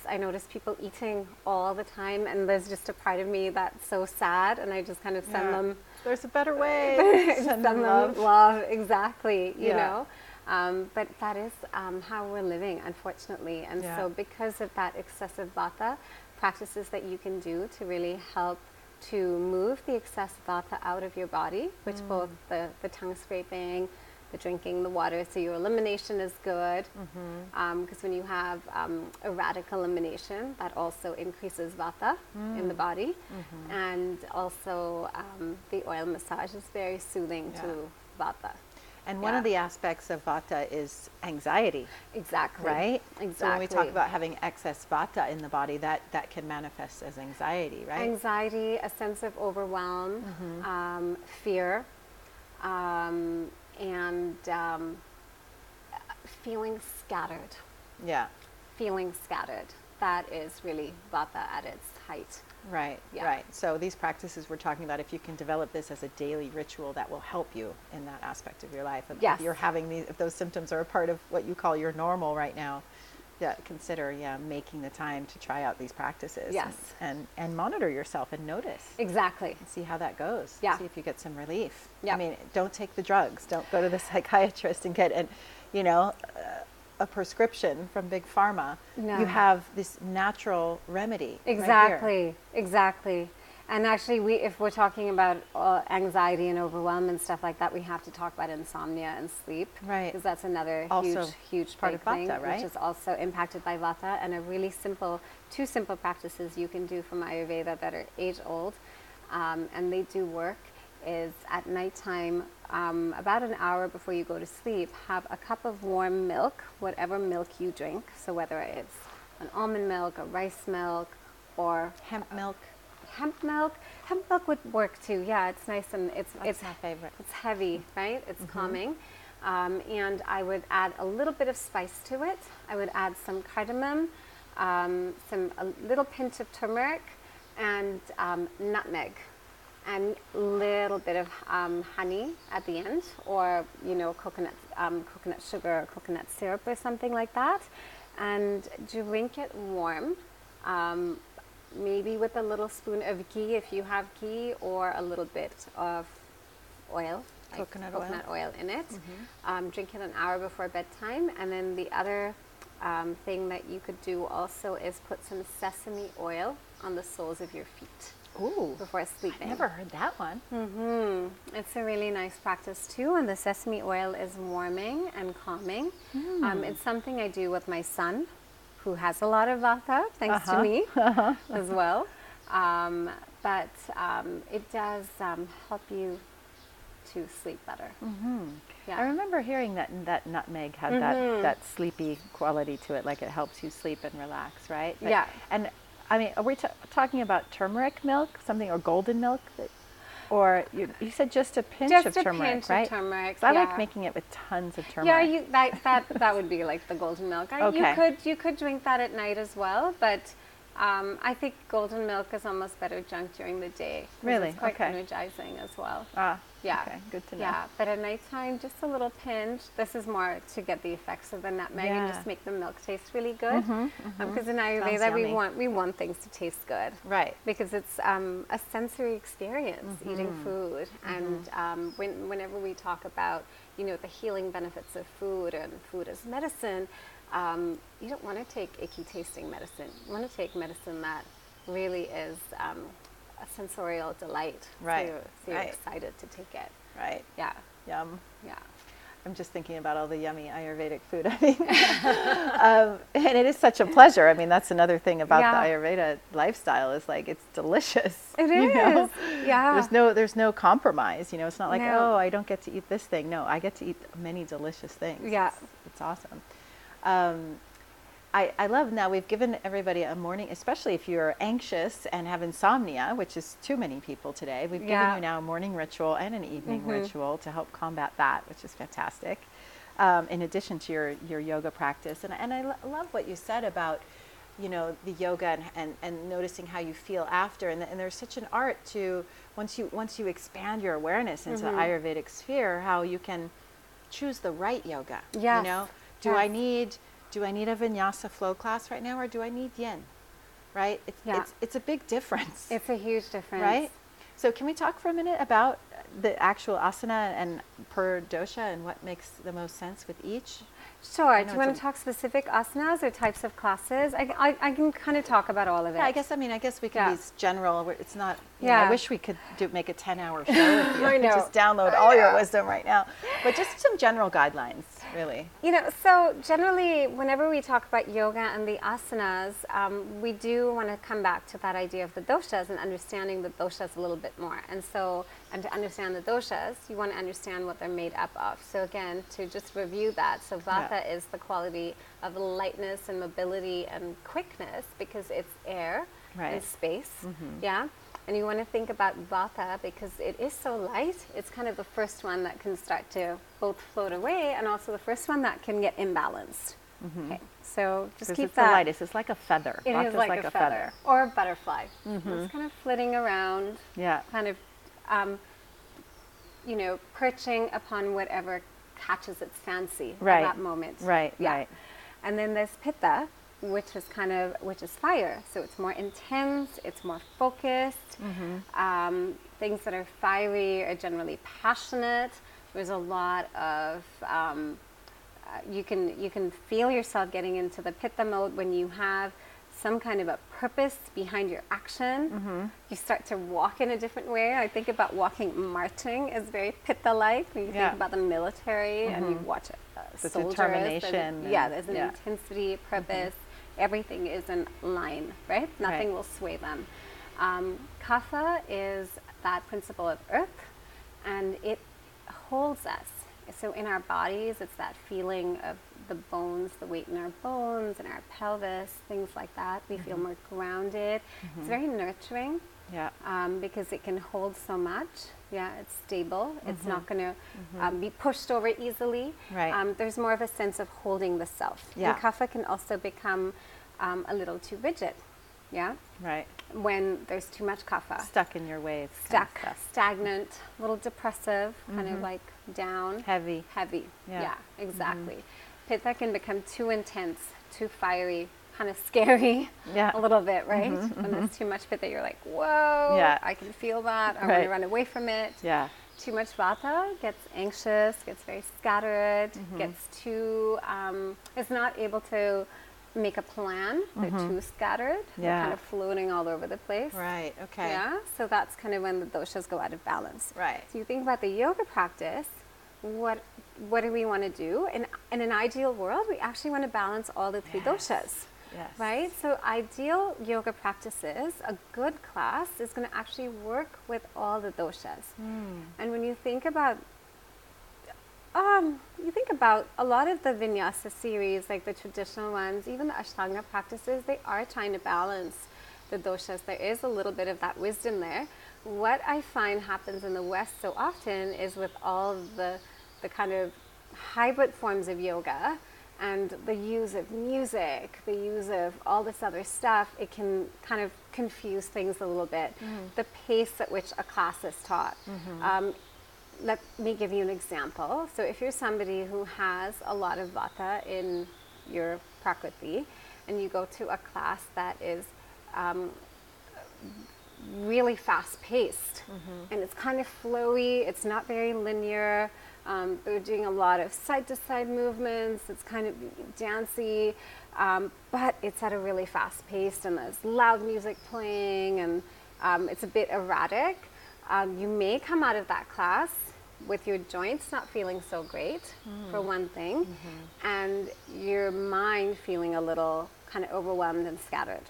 people eating all the time, and there's just a part of me that's so sad, and I just kind of send them. There's a better way. Send them love, exactly. You know. But that is how we're living, unfortunately. And so because of that excessive vata, practices that you can do to really help to move the excess vata out of your body, which both the tongue scraping, the drinking the water, so your elimination is good. Because when you have erratic elimination, that also increases vata in the body. And also the oil massage is very soothing to vata. And one of the aspects of vata is anxiety. Exactly. Right? Exactly. So when we talk about having excess vata in the body, that can manifest as anxiety, right? Anxiety, a sense of overwhelm, fear, and feeling scattered. Yeah. Feeling scattered. That is really vata at its height. Right, Yeah. right. So these practices we're talking about, if you can develop this as a daily ritual, that will help you in that aspect of your life. And Yes. if you're having these, if those symptoms are a part of what you call your normal right now, consider making the time to try out these practices. Yes. And monitor yourself and notice. Exactly. And see how that goes. Yeah. See if you get some relief. Yeah. I mean, don't take the drugs. Don't go to the psychiatrist and get a prescription from Big Pharma. No. You have this natural remedy. Exactly. Right Exactly. And actually, if we're talking about anxiety and overwhelm and stuff like that, we have to talk about insomnia and sleep. Right. Because that's another Also huge part big of Vata, thing, right? which is also impacted by Vata. And a really two simple practices you can do from Ayurveda that are age-old, and they do work, is at nighttime, about an hour before you go to sleep, have a cup of warm milk, whatever milk you drink. So whether it's an almond milk, a rice milk, or Hemp milk. hemp milk. Hemp milk would work too. Yeah, it's nice and it's my favorite. It's heavy, right? It's calming. And I would add a little bit of spice to it. I would add some cardamom, a little pinch of turmeric, and nutmeg, and a little bit of honey at the end, or coconut sugar or coconut syrup or something like that, and drink it warm. Maybe with a little spoon of ghee if you have ghee, or a little bit of oil, like coconut oil in it. Drink it an hour before bedtime. And then the other thing that you could do also is put some sesame oil on the soles of your feet. Ooh, before sleeping. I never heard that one. It's a really nice practice too, and the sesame oil is warming and calming. It's something I do with my son, who has a lot of Vata, thanks to me as well. But it does help you to sleep better. Yeah. I remember hearing that nutmeg had that sleepy quality to it, like it helps you sleep and relax, right? But, yeah. And I mean, are we talking about turmeric milk, something, or golden milk? Or you said just a pinch of turmeric, right? Of turmeric. So I like making it with tons of turmeric. Yeah, that would be like the golden milk. Okay. You could drink that at night as well, but I think golden milk is almost better drunk during the day. Really? It's quite energizing as well. Yeah. Okay, good to know. Yeah, but at nighttime, just a little pinch. This is more to get the effects of the nutmeg and just make the milk taste really good. Because in Ayurveda, we want things to taste good. Right. Because it's a sensory experience, eating food. And whenever we talk about, the healing benefits of food and food as medicine, you don't want to take icky tasting medicine. You want to take medicine that really is a sensorial delight. Right. So you're excited to take it. Right. Yeah. Yum. Yeah. I'm just thinking about all the yummy Ayurvedic food. I mean, and it is such a pleasure. I mean, that's another thing about the Ayurveda lifestyle, is like, it's delicious. It is. Yeah. There's no compromise. It's not like, oh, I don't get to eat this thing. No, I get to eat many delicious things. Yeah. It's awesome. I love, now we've given everybody a morning, especially if you're anxious and have insomnia, which is too many people today. We've given you now a morning ritual and an evening ritual to help combat that, which is fantastic. In addition to your yoga practice. And I love what you said about, the yoga and noticing how you feel after. And there's such an art to, once you expand your awareness into the Ayurvedic sphere, how you can choose the right yoga. Yes. Do I need a vinyasa flow class right now, or do I need yin? Right? It's a big difference. It's a huge difference. Right? So can we talk for a minute about the actual asana and per dosha and what makes the most sense with each? Sure. Do you want to talk specific asanas or types of classes? I can kind of talk about all of it. Yeah, I guess we can be general. It's not, I wish we could make a 10-hour show with you. I know. Just download all your wisdom right now. But just some general guidelines, really. So generally, whenever we talk about yoga and the asanas, we do want to come back to that idea of the doshas and understanding the doshas a little bit more. And to understand the doshas, you want to understand what they're made up of. So again, to just review that. So Vata is the quality of lightness and mobility and quickness, because it's air and space. Yeah. And you want to think about Vata because it is so light. It's kind of the first one that can start to both float away, and also the first one that can get imbalanced. Okay, so just Because keep it's that. the lightest. It's like a feather. It is like a feather or a butterfly. It's kind of flitting around. Yeah. Kind of, perching upon whatever catches its fancy at that moment. Right. Yeah. Right. And then there's pitta, which is fire. So it's more intense. It's more focused. Things that are fiery are generally passionate. There's a lot of you can feel yourself getting into the pitta mode when you have some kind of a purpose behind your action. You start to walk in a different way. I think about marching is very pitta-like. When you think about the military and you watch soldiers. Determination. There's an intensity, purpose. Everything is in line, right? Nothing will sway them. Kapha is that principle of earth, and it holds us. So in our bodies, it's that feeling of the bones, the weight in our bones and our pelvis, things like that. We feel more grounded. It's very nurturing. Yeah. Because it can hold so much. Yeah, it's stable. It's not going to be pushed over easily. Right. There's more of a sense of holding the self. Yeah. And kapha can also become a little too rigid. Yeah. Right. When there's too much kapha. Stuck in your ways. Stuck, stagnant, a little depressive, kind of like down. Heavy. Yeah, exactly. Pitta can become too intense, too fiery, kind of scary a little bit, right? When there's too much pitta, you're like, whoa, I can feel that. I want to run away from it. Yeah. Too much vata gets anxious, gets very scattered, gets too, is not able to make a plan. They're too scattered. They're kind of floating all over the place. Right. Okay. Yeah. So that's kind of when the doshas go out of balance. Right. So you think about the yoga practice, what do we want to do? In an ideal world, we actually want to balance all the three doshas. Yes. Right? So ideal yoga practices, a good class is going to actually work with all the doshas. And when you think about a lot of the vinyasa series, like the traditional ones, even the Ashtanga practices, they are trying to balance the doshas. There is a little bit of that wisdom there. What I find happens in the West so often is with all the kind of hybrid forms of yoga and the use of music, the use of all this other stuff, it can kind of confuse things a little bit. The pace at which a class is taught. Let me give you an example. So if you're somebody who has a lot of vata in your prakriti and you go to a class that is really fast-paced and it's kind of flowy, it's not very linear, they're doing a lot of side-to-side movements, it's kind of dancey, but it's at a really fast pace and there's loud music playing and it's a bit erratic. You may come out of that class with your joints not feeling so great, for one thing, and your mind feeling a little kind of overwhelmed and scattered.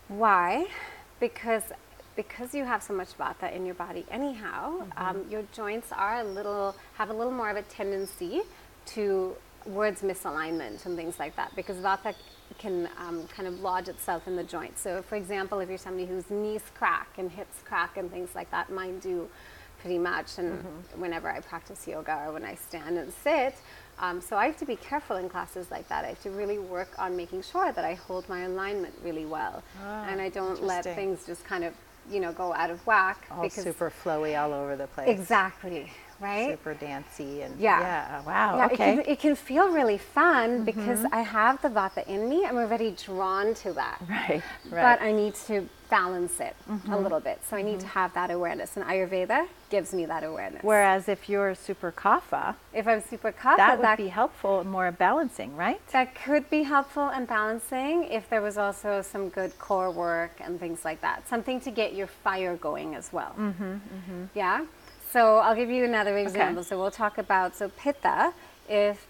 Why? Because you have so much vata in your body anyhow, your joints have a little more of a tendency towards misalignment and things like that, because vata can kind of lodge itself in the joints. So for example, if you're somebody whose knees crack and hips crack and things like that, mine do pretty much, and whenever I practice yoga or when I stand and sit, so I have to be careful in classes like that. I have to really work on making sure that I hold my alignment really well, and I don't let things just kind of go out of whack. All super flowy all over the place. Exactly. Right? Super dancey and wow. Okay. It can feel really fun because I have the vata in me. I'm already drawn to that. Right. But I need to balance it a little bit. So I need to have that awareness. And Ayurveda gives me that awareness. Whereas if you're super kapha, if I'm super kapha, that would be helpful and more balancing, right? That could be helpful and balancing if there was also some good core work and things like that. Something to get your fire going as well. Yeah. So I'll give you another example. So we'll talk about, pitta, if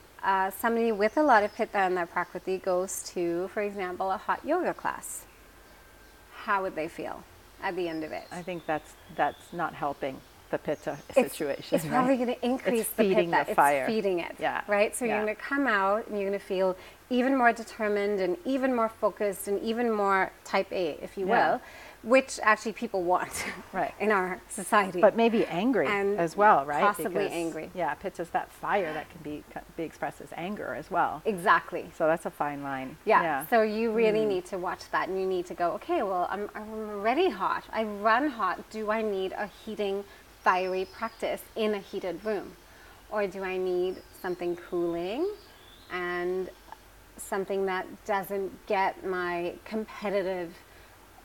somebody with a lot of pitta in their prakriti goes to, for example, a hot yoga class, how would they feel at the end of it? I think that's not helping the pitta situation. It's probably going to increase the pitta. The fire. It's feeding it, right? So you're going to come out and you're going to feel even more determined and even more focused and even more type A, if you will. which actually people want Right. in our society. But maybe angry And as well, right? possibly Because, angry. Yeah, Pitta's that fire that can be expressed as anger as well. Exactly. So that's a fine line. Yeah. So you really need to watch that, and you need to go, okay, well, I'm already hot. I run hot. Do I need a heating, fiery practice in a heated room? Or do I need something cooling and something that doesn't get my competitive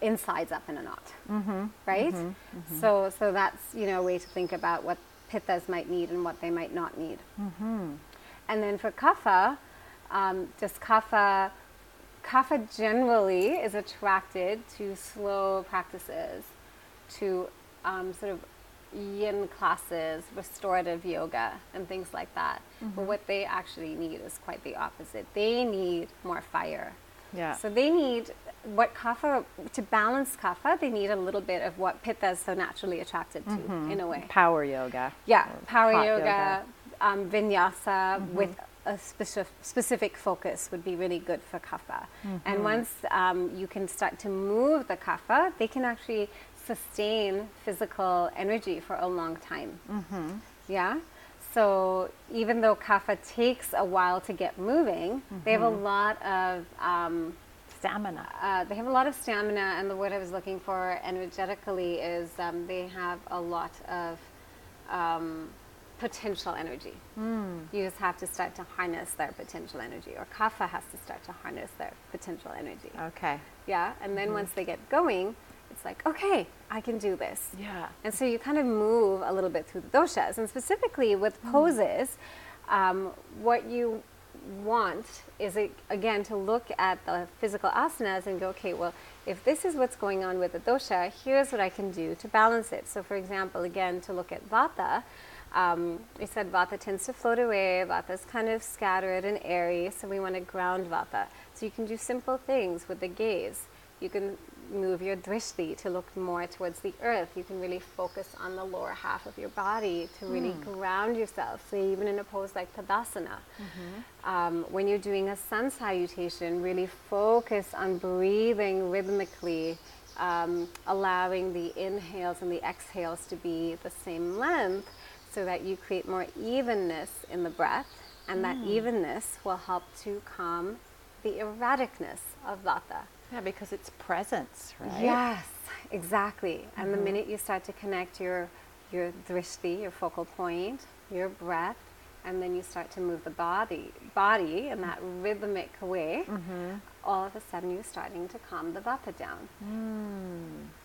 insides up in a knot, right? So that's, you know, a way to think about what pittas might need and what they might not need. And then for kapha, kapha generally is attracted to slow practices, to sort of yin classes, restorative yoga, and things like that. But what they actually need is quite the opposite. They need more fire. Yeah. So they need what kapha, to balance kapha, they need a little bit of what pitta is so naturally attracted to, in a way. Power yoga. Yeah, power hot yoga, vinyasa with a specific focus would be really good for kapha. And once you can start to move the kapha, they can actually sustain physical energy for a long time. Yeah. So even though kapha takes a while to get moving, they have a lot of stamina. They have a lot of stamina, and the word I was looking for energetically is they have a lot of potential energy. You just have to start to harness their potential energy, or kapha has to start to harness their potential energy. Okay. Yeah, and then once they get going, it's like, okay, I can do this. Yeah. And so you kind of move a little bit through the doshas. And specifically with poses, what you want is, again, to look at the physical asanas and go, okay, well, if this is what's going on with the dosha, here's what I can do to balance it. So for example, again, to look at vata, we said vata tends to float away. Vata is kind of scattered and airy, so we want to ground vata. So you can do simple things with the gaze. You can move your drishti to look more towards the earth. You can really focus on the lower half of your body to really ground yourself. So even in a pose like Tadasana, when you're doing a sun salutation, really focus on breathing rhythmically, allowing the inhales and the exhales to be the same length, so that you create more evenness in the breath, and that evenness will help to calm the erraticness of vata. Yeah, because it's presence, right? Yes, exactly. And the minute you start to connect your drishti, your focal point, your breath, and then you start to move the body in that rhythmic way, all of a sudden you're starting to calm the vata down.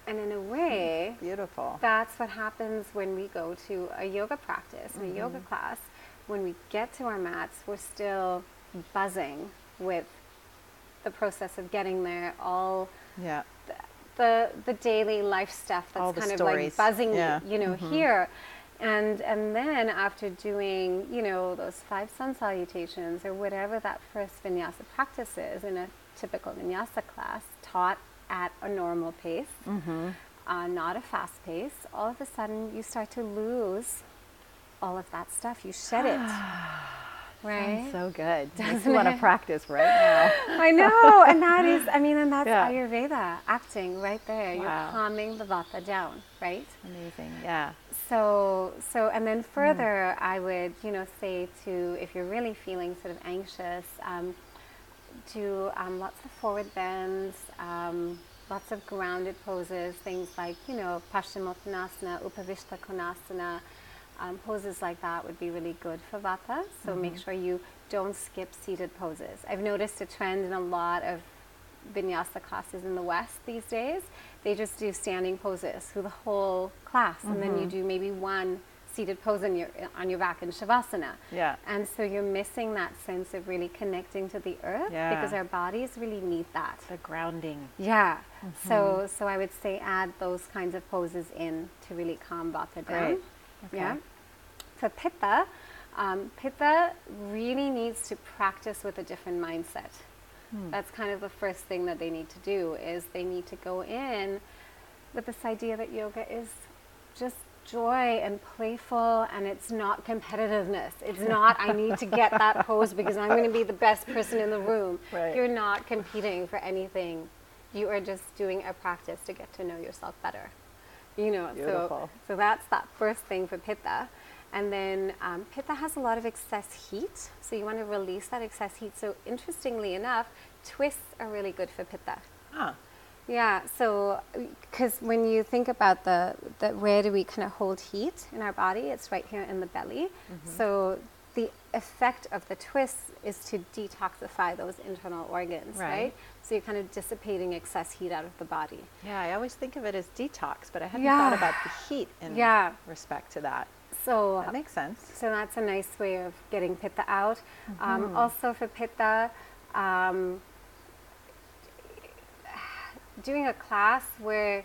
And in a way, beautiful. That's what happens when we go to a yoga practice, a yoga class. When we get to our mats, we're still buzzing with the process of getting there, all the daily life stuff that's all the kind of stories. like buzzing, you know, here. And then after doing, you know, those 5 sun salutations or whatever that first vinyasa practice is in a typical vinyasa class, taught at a normal pace, not a fast pace, all of a sudden you start to lose all of that stuff. You shed it. Right? Sounds so good. Makes me want to practice right now. I know, and that is, I mean, and that's Yeah. Ayurveda acting right there. Wow. You're calming the vata down, right? Amazing. Yeah. So, and then further, I would, you know, say to, if you're really feeling sort of anxious, do lots of forward bends, lots of grounded poses, things like, you know, Paschimottanasana, Upavishta Konasana. Poses like that would be really good for vata. So make sure you don't skip seated poses. I've noticed a trend in a lot of vinyasa classes in the West these days. They just do standing poses through the whole class, and then you do maybe one seated pose on your back in Shavasana. Yeah. And so you're missing that sense of really connecting to the earth, because our bodies really need that. The grounding. Yeah. So I would say add those kinds of poses in to really calm vata down. Great. Okay. Yeah. For pitta, pitta really needs to practice with a different mindset. That's kind of the first thing that they need to do, is they need to go in with this idea that yoga is just joy and playful, and it's not competitiveness. It's not, I need to get that pose because I'm going to be the best person in the room. Right. You're not competing for anything. You are just doing a practice to get to know yourself better. You know, Beautiful. so that's that first thing for Pitta. And then Pitta has a lot of excess heat, so you want to release that excess heat. So interestingly enough, twists are really good for Pitta. Ah. Yeah, so because when you think about the where do we kind of hold heat in our body, it's right here in the belly. So the effect of the twist is to detoxify those internal organs, right? So you're kind of dissipating excess heat out of the body. Yeah, I always think of it as detox, but I hadn't thought about the heat in respect to that. So that makes sense. So that's a nice way of getting Pitta out. Also for Pitta, doing a class where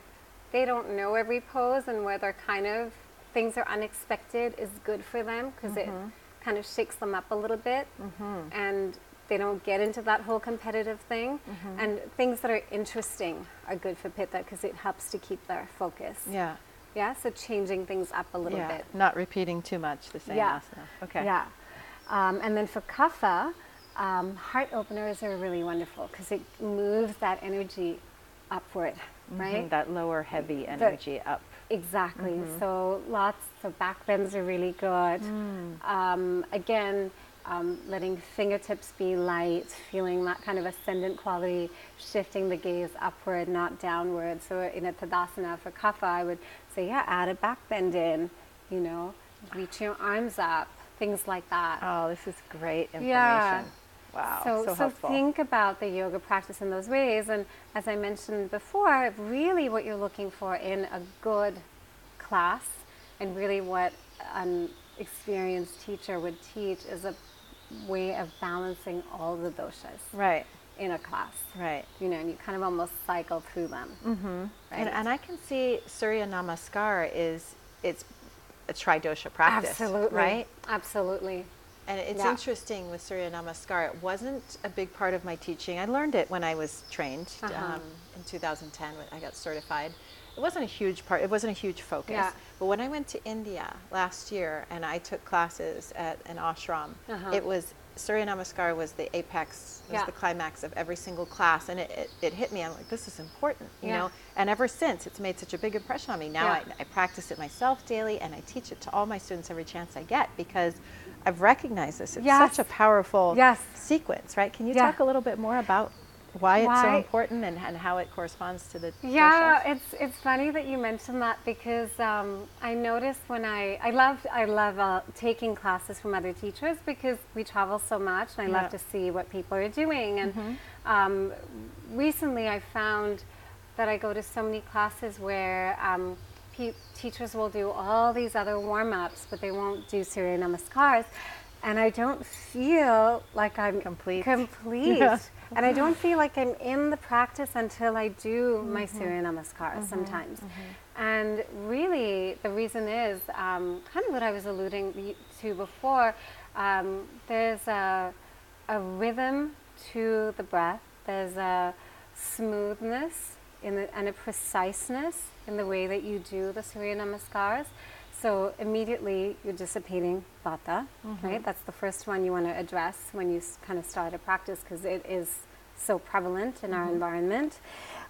they don't know every pose and where they're kind of, things are unexpected is good for them, because it kind of shakes them up a little bit, and they don't get into that whole competitive thing. And things that are interesting are good for Pitta, because it helps to keep their focus. Yeah. Yeah, so changing things up a little bit. Not repeating too much the same asana. Okay. Yeah. And then for Kapha, heart openers are really wonderful, because it moves that energy upward, right? That lower heavy energy up. Exactly. So lots of back bends are really good. Again, letting fingertips be light, feeling that kind of ascendant quality, shifting the gaze upward, not downward. So in a Tadasana for Kapha, I would say, add a back bend in, you know, reach your arms up, things like that. Oh, this is great information. Yeah. Wow, so helpful. Think about the yoga practice in those ways. And as I mentioned before, really what you're looking for in a good class, and really what an experienced teacher would teach, is a way of balancing all the doshas in a class. Right. You know, and you kind of almost cycle through them. Right? And I can see Surya Namaskar it's a tridosha practice. Absolutely. Right? Absolutely. And it's interesting with Surya Namaskar, it wasn't a big part of my teaching. I learned it when I was trained in 2010 when I got certified. It wasn't a huge part, it wasn't a huge focus. Yeah. But when I went to India last year and I took classes at an ashram, it was, Surya Namaskar was the apex, was the climax of every single class. And it hit me, I'm like, this is important, you know? And ever since, it's made such a big impression on me. Now I practice it myself daily, and I teach it to all my students every chance I get, because I've recognized this. It's such a powerful sequence, right? Can you talk a little bit more about why it's so important and how it corresponds to the doshas? It's funny that you mentioned that, because I noticed when I love taking classes from other teachers, because we travel so much, and I love to see what people are doing. And recently I found that I go to so many classes where teachers will do all these other warm-ups, but they won't do Surya Namaskars, and I don't feel like I'm complete. And I don't feel like I'm in the practice until I do my Surya Namaskars sometimes. And really the reason is kind of what I was alluding to before. There's a rhythm to the breath. There's a smoothness and a preciseness in the way that you do the Surya Namaskars. So immediately you're dissipating vata, right? That's the first one you want to address when you kind of start a practice, because it is so prevalent in our environment.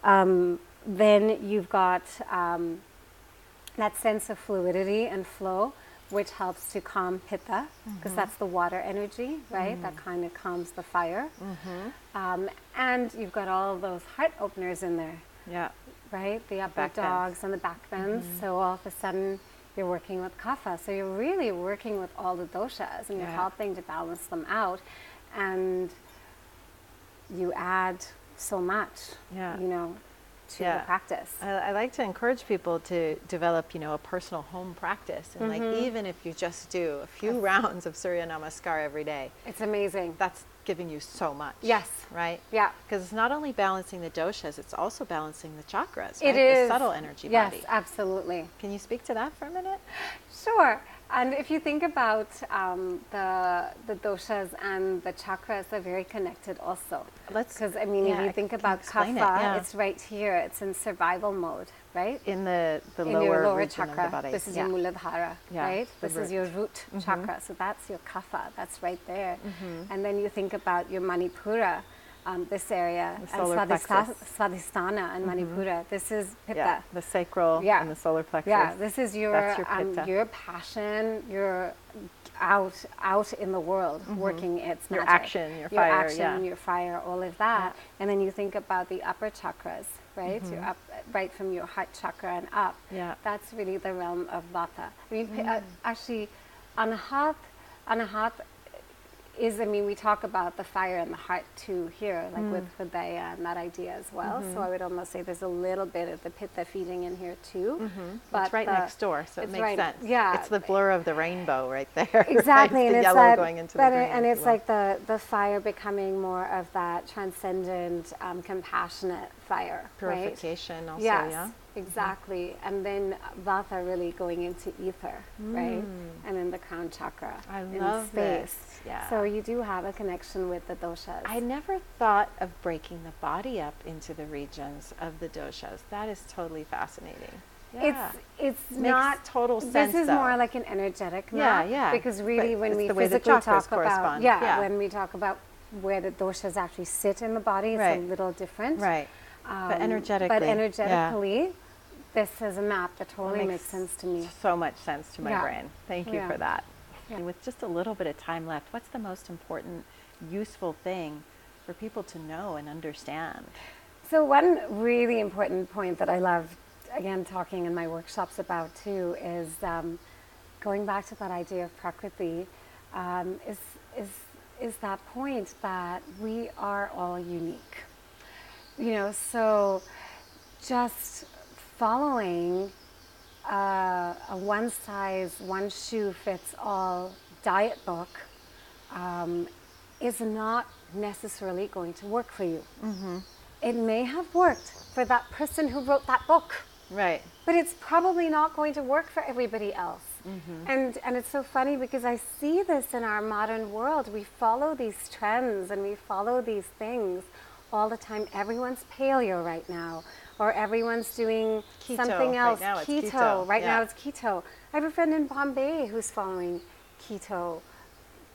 Then you've got that sense of fluidity and flow, which helps to calm Pitta, because that's the water energy, right? That kind of calms the fire. And you've got all those heart openers in there. Yeah. Right? The upper dogs and the back bends. So all of a sudden you're working with Kapha. So you're really working with all the doshas, and you're helping to balance them out. And you add so much, you know, to the practice. I like to encourage people to develop, you know, a personal home practice. And like, even if you just do a few rounds of Surya Namaskar every day. It's amazing. That's giving you so much. Yes. Right? Yeah. Because it's not only balancing the doshas, it's also balancing the chakras, right? It is. The subtle energy yes, body. Yes, absolutely. Can you speak to that for a minute? Sure. And if you think about the doshas and the chakras, they're very connected also. Because, I mean, if you think about Kapha, it's right here. It's in survival mode, right? In the your lower region chakra. of the body. This is your Muladhara, right? This is your root chakra. So that's your Kapha. That's right there. And then you think about your Manipura, this area, The and solar plexus. Svadhisthana and Manipura. This is Pitta. Yeah, the sacral and the solar plexus. Yeah, this is That's your Pitta. your passion, your out in the world, working its Your magic. action, your fire, your fire, all of that. And then you think about the upper chakras, right? You're up, right from your heart chakra and up. Yeah. That's really the realm of Vata. I mean, actually, Anahat is, I mean, we talk about the fire and the heart too here, like with Hridaya and that idea as well. So I would almost say there's a little bit of the Pitta feeding in here too. But it's right next door, so it makes sense. Yeah. It's the blur of the rainbow right there. Exactly. Right? And the it's yellow that, going into the green. and it's as well. like the fire becoming more of that transcendent, compassionate fire. Purification right? also, Yes, yeah? exactly. And then Vata really going into ether, right? And then the crown chakra. I in love space. this. Yeah. So you do have a connection with the doshas. I never thought of breaking the body up into the regions of the doshas. That is totally fascinating. Yeah. It's Makes not total sense. This is though. more like an energetic map. Yeah. Because really, But when it's we the way the physically chakras talk about correspond. when we talk about where the doshas actually sit in the body, it's a little different. Right. But energetically. But energetically, this is a map that totally makes sense to me. So much sense to my Yeah. brain. Thank you Yeah. for that. Yeah. And with just a little bit of time left, what's the most important, useful thing for people to know and understand? So one really important point that I love, again, talking in my workshops about too, is going back to that idea of Prakriti, is that point that we are all unique. You know, so just following a one size, one shoe fits all diet book is not necessarily going to work for you. It may have worked for that person who wrote that book. Right. But it's probably not going to work for everybody else. And it's so funny because I see this in our modern world. We follow these trends and we follow these things all the time. Everyone's paleo right now, or everyone's doing Keto. something else. Right now it's keto. keto. Right now Yeah. it's keto. I have a friend in Bombay who's following keto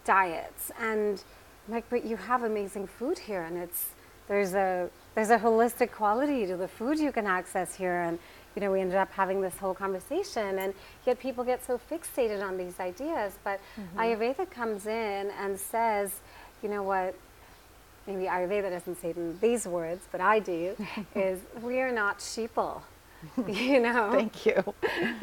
diets, and I'm like, but you have amazing food here, and there's a holistic quality to the food you can access here. And you know, we ended up having this whole conversation, and yet people get so fixated on these ideas. But Ayurveda comes in and says, you know what, maybe Ayurveda doesn't say it in these words, but I do, is we are not sheeple. You know? Thank you.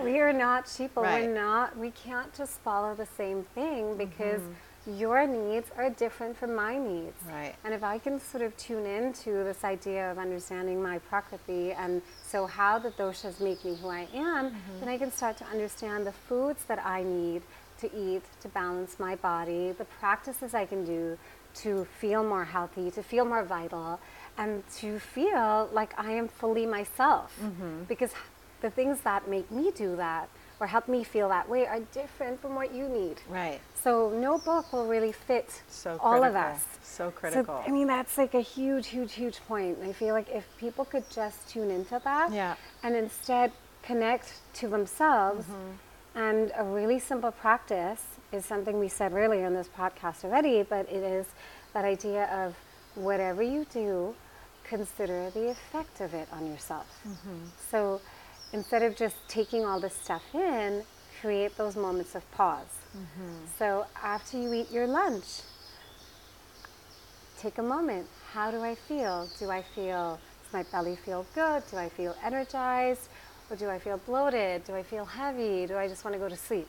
We are not sheeple. Right. We can't just follow the same thing because your needs are different from my needs. Right. And if I can sort of tune into this idea of understanding my Prakriti, and so how the doshas make me who I am, then I can start to understand the foods that I need to eat to balance my body, the practices I can do to feel more healthy, to feel more vital, and to feel like I am fully myself. Because the things that make me do that or help me feel that way are different from what you need. Right. So no book will really fit So all critical. of us. So critical. So, I mean, that's like a huge, huge, huge point. I feel like if people could just tune into that and instead connect to themselves, and a really simple practice is something we said earlier in this podcast already, but it is that idea of whatever you do, consider the effect of it on yourself. So instead of just taking all this stuff in, create those moments of pause. So after you eat your lunch, take a moment. How do I feel? Does my belly feel good? Do I feel energized? Or do I feel bloated? Do I feel heavy? Do I just want to go to sleep?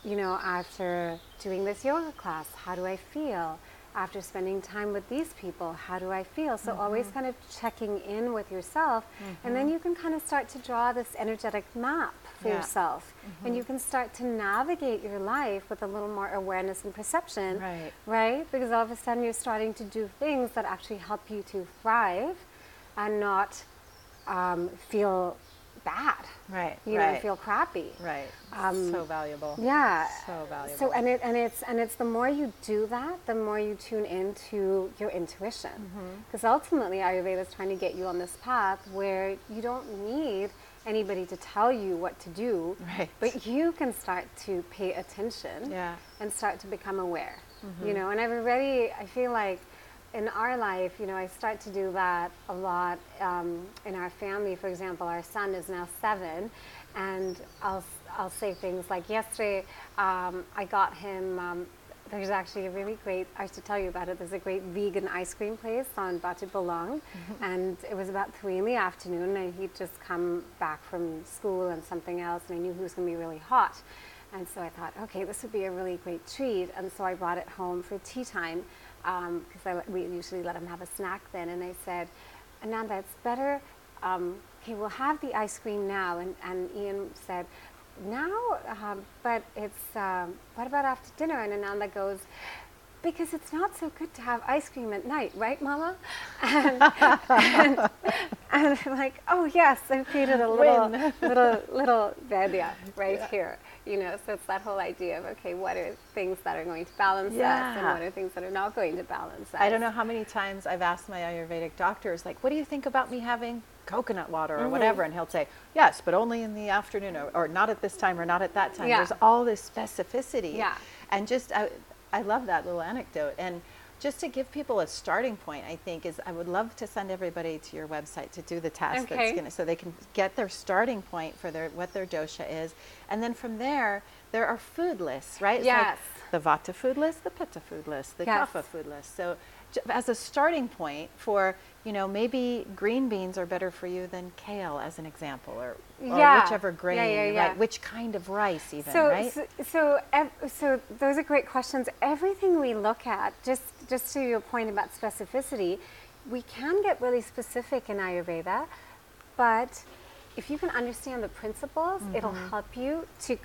You know, after doing this yoga class, how do I feel? After spending time with these people, how do I feel? So always kind of checking in with yourself, and then you can kind of start to draw this energetic map for yourself, and you can start to navigate your life with a little more awareness and perception, right? Because all of a sudden you're starting to do things that actually help you to thrive and not feel bad, you know, feel crappy, So valuable. So valuable. So and it's the more you do that, the more you tune into your intuition, because ultimately Ayurveda is trying to get you on this path where you don't need anybody to tell you what to do, but you can start to pay attention and start to become aware. You know, and I feel like in our life, you know, I start to do that a lot in our family. For example, our son is now 7, and I'll say things like, yesterday I got him, there's actually a really great, I should tell you about it, there's a great vegan ice cream place on Bati Belong, and it was about 3 in the afternoon, and he'd just come back from school and something else, and I knew he was going to be really hot. And so I thought, okay, this would be a really great treat, and so I brought it home for tea time, because we usually let him have a snack then, and I said, Ananda, it's better, okay, we'll have the ice cream now, and Eoin said, now, but it's, what about after dinner? And Ananda goes, because it's not so good to have ice cream at night, right, Mama? And I'm like, oh yes, I've created a little vedya right here. You know, so it's that whole idea of, okay, what are things that are going to balance us, and what are things that are not going to balance us? I don't know how many times I've asked my Ayurvedic doctors, like, what do you think about me having coconut water or whatever? And he'll say, yes, but only in the afternoon, or not at this time, or not at that time. There's all this specificity. And just, I love that little anecdote. And just to give people a starting point, I think, is I would love to send everybody to your website to do the test, so they can get their starting point for what their dosha is. And then from there are food lists, right? It's like the Vata food list, the Pitta food list, the Kapha food list. So as a starting point for, you know, maybe green beans are better for you than kale, as an example, or whichever grain, right? Which kind of rice even, right? So those are great questions. Everything we look at, just to your point about specificity, we can get really specific in Ayurveda, but if you can understand the principles, it'll help you to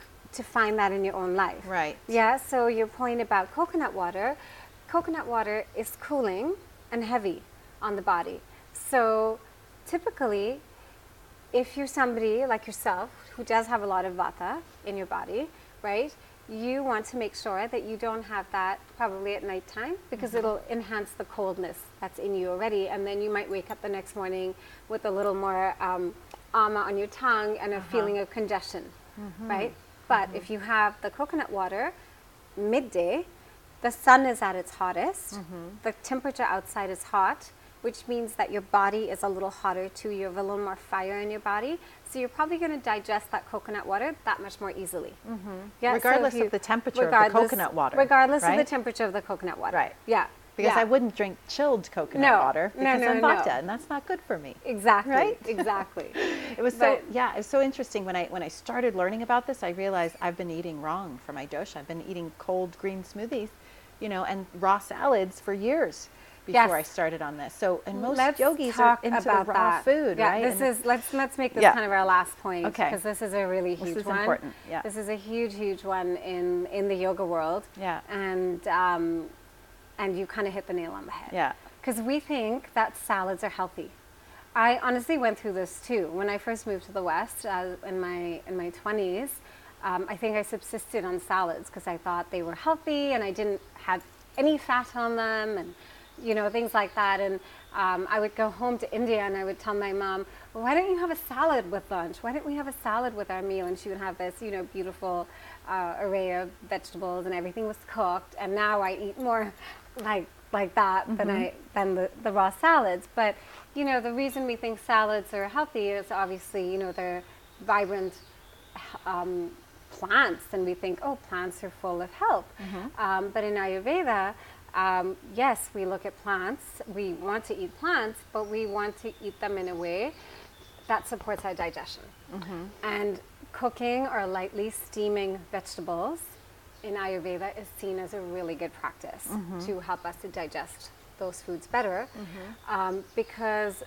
find that in your own life. Right. Yeah, so your point about coconut water is cooling and heavy on the body. So typically, if you're somebody like yourself who does have a lot of vata in your body, right, you want to make sure that you don't have that probably at nighttime, because it'll enhance the coldness that's in you already, and then you might wake up the next morning with a little more ama on your tongue and a feeling of congestion, right? But if you have the coconut water midday, the sun is at its hottest, the temperature outside is hot, which means that your body is a little hotter too. You have a little more fire in your body. So you're probably going to digest that coconut water that much more easily. Yeah, regardless of the temperature of the coconut water. Regardless of the temperature of the coconut water. Right. Yeah. Because I wouldn't drink chilled coconut water because I'm Vata, and that's not good for me. Exactly. Right? Exactly. It was it was so interesting when I started learning about this. I realized I've been eating wrong for my dosha. I've been eating cold green smoothies, you know, and raw salads for years before I started on this. So, and most yogis are into the raw food, right? This is let's make this kind of our last point, because this is a really huge one. This is important. Yeah. This is a huge one in the yoga world. Yeah. And you kind of hit the nail on the head. Yeah. Because we think that salads are healthy. I honestly went through this too. When I first moved to the West in my 20s, I think I subsisted on salads because I thought they were healthy and I didn't have any fat on them, and you know, things like that. And I would go home to India and I would tell my mom, well, why don't you have a salad with lunch? Why don't we have a salad with our meal? And she would have this, you know, beautiful array of vegetables and everything was cooked. And now I eat more like that than the raw salads. But, you know, the reason we think salads are healthy is obviously, you know, they're vibrant plants, and we think, oh, plants are full of health. But in Ayurveda, yes, we look at plants. We want to eat plants, but we want to eat them in a way that supports our digestion. And cooking or lightly steaming vegetables in Ayurveda is seen as a really good practice to help us to digest those foods better, because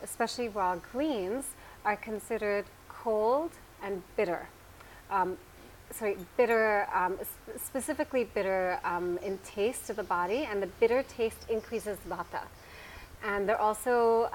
especially raw greens, are considered cold and bitter. Specifically bitter in taste to the body, and the bitter taste increases vata. And they're also,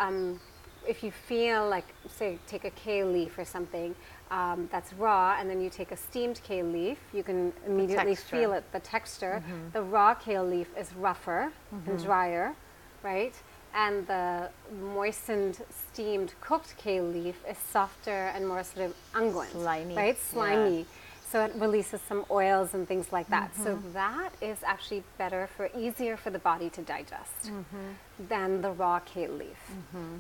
if you feel like, say, take a kale leaf or something that's raw, and then you take a steamed kale leaf, you can immediately feel it, the texture. The raw kale leaf is rougher and drier, right? And the moistened, steamed, cooked kale leaf is softer and more sort of unguent, slimy, right? Slimy. So it releases some oils and things like that. So that is actually easier for the body to digest than the raw kale leaf.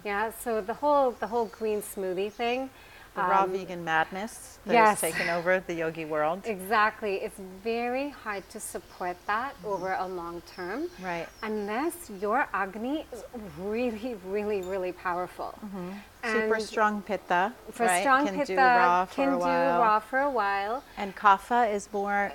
Yeah, so the whole green smoothie thing. The raw vegan madness that has taken over the yogi world. Exactly. It's very hard to support that over a long term. Right. Unless your Agni is really, really, really powerful. Super strong pitta, For right? strong can pitta, do raw for can a do while. raw for a while. And kapha is more,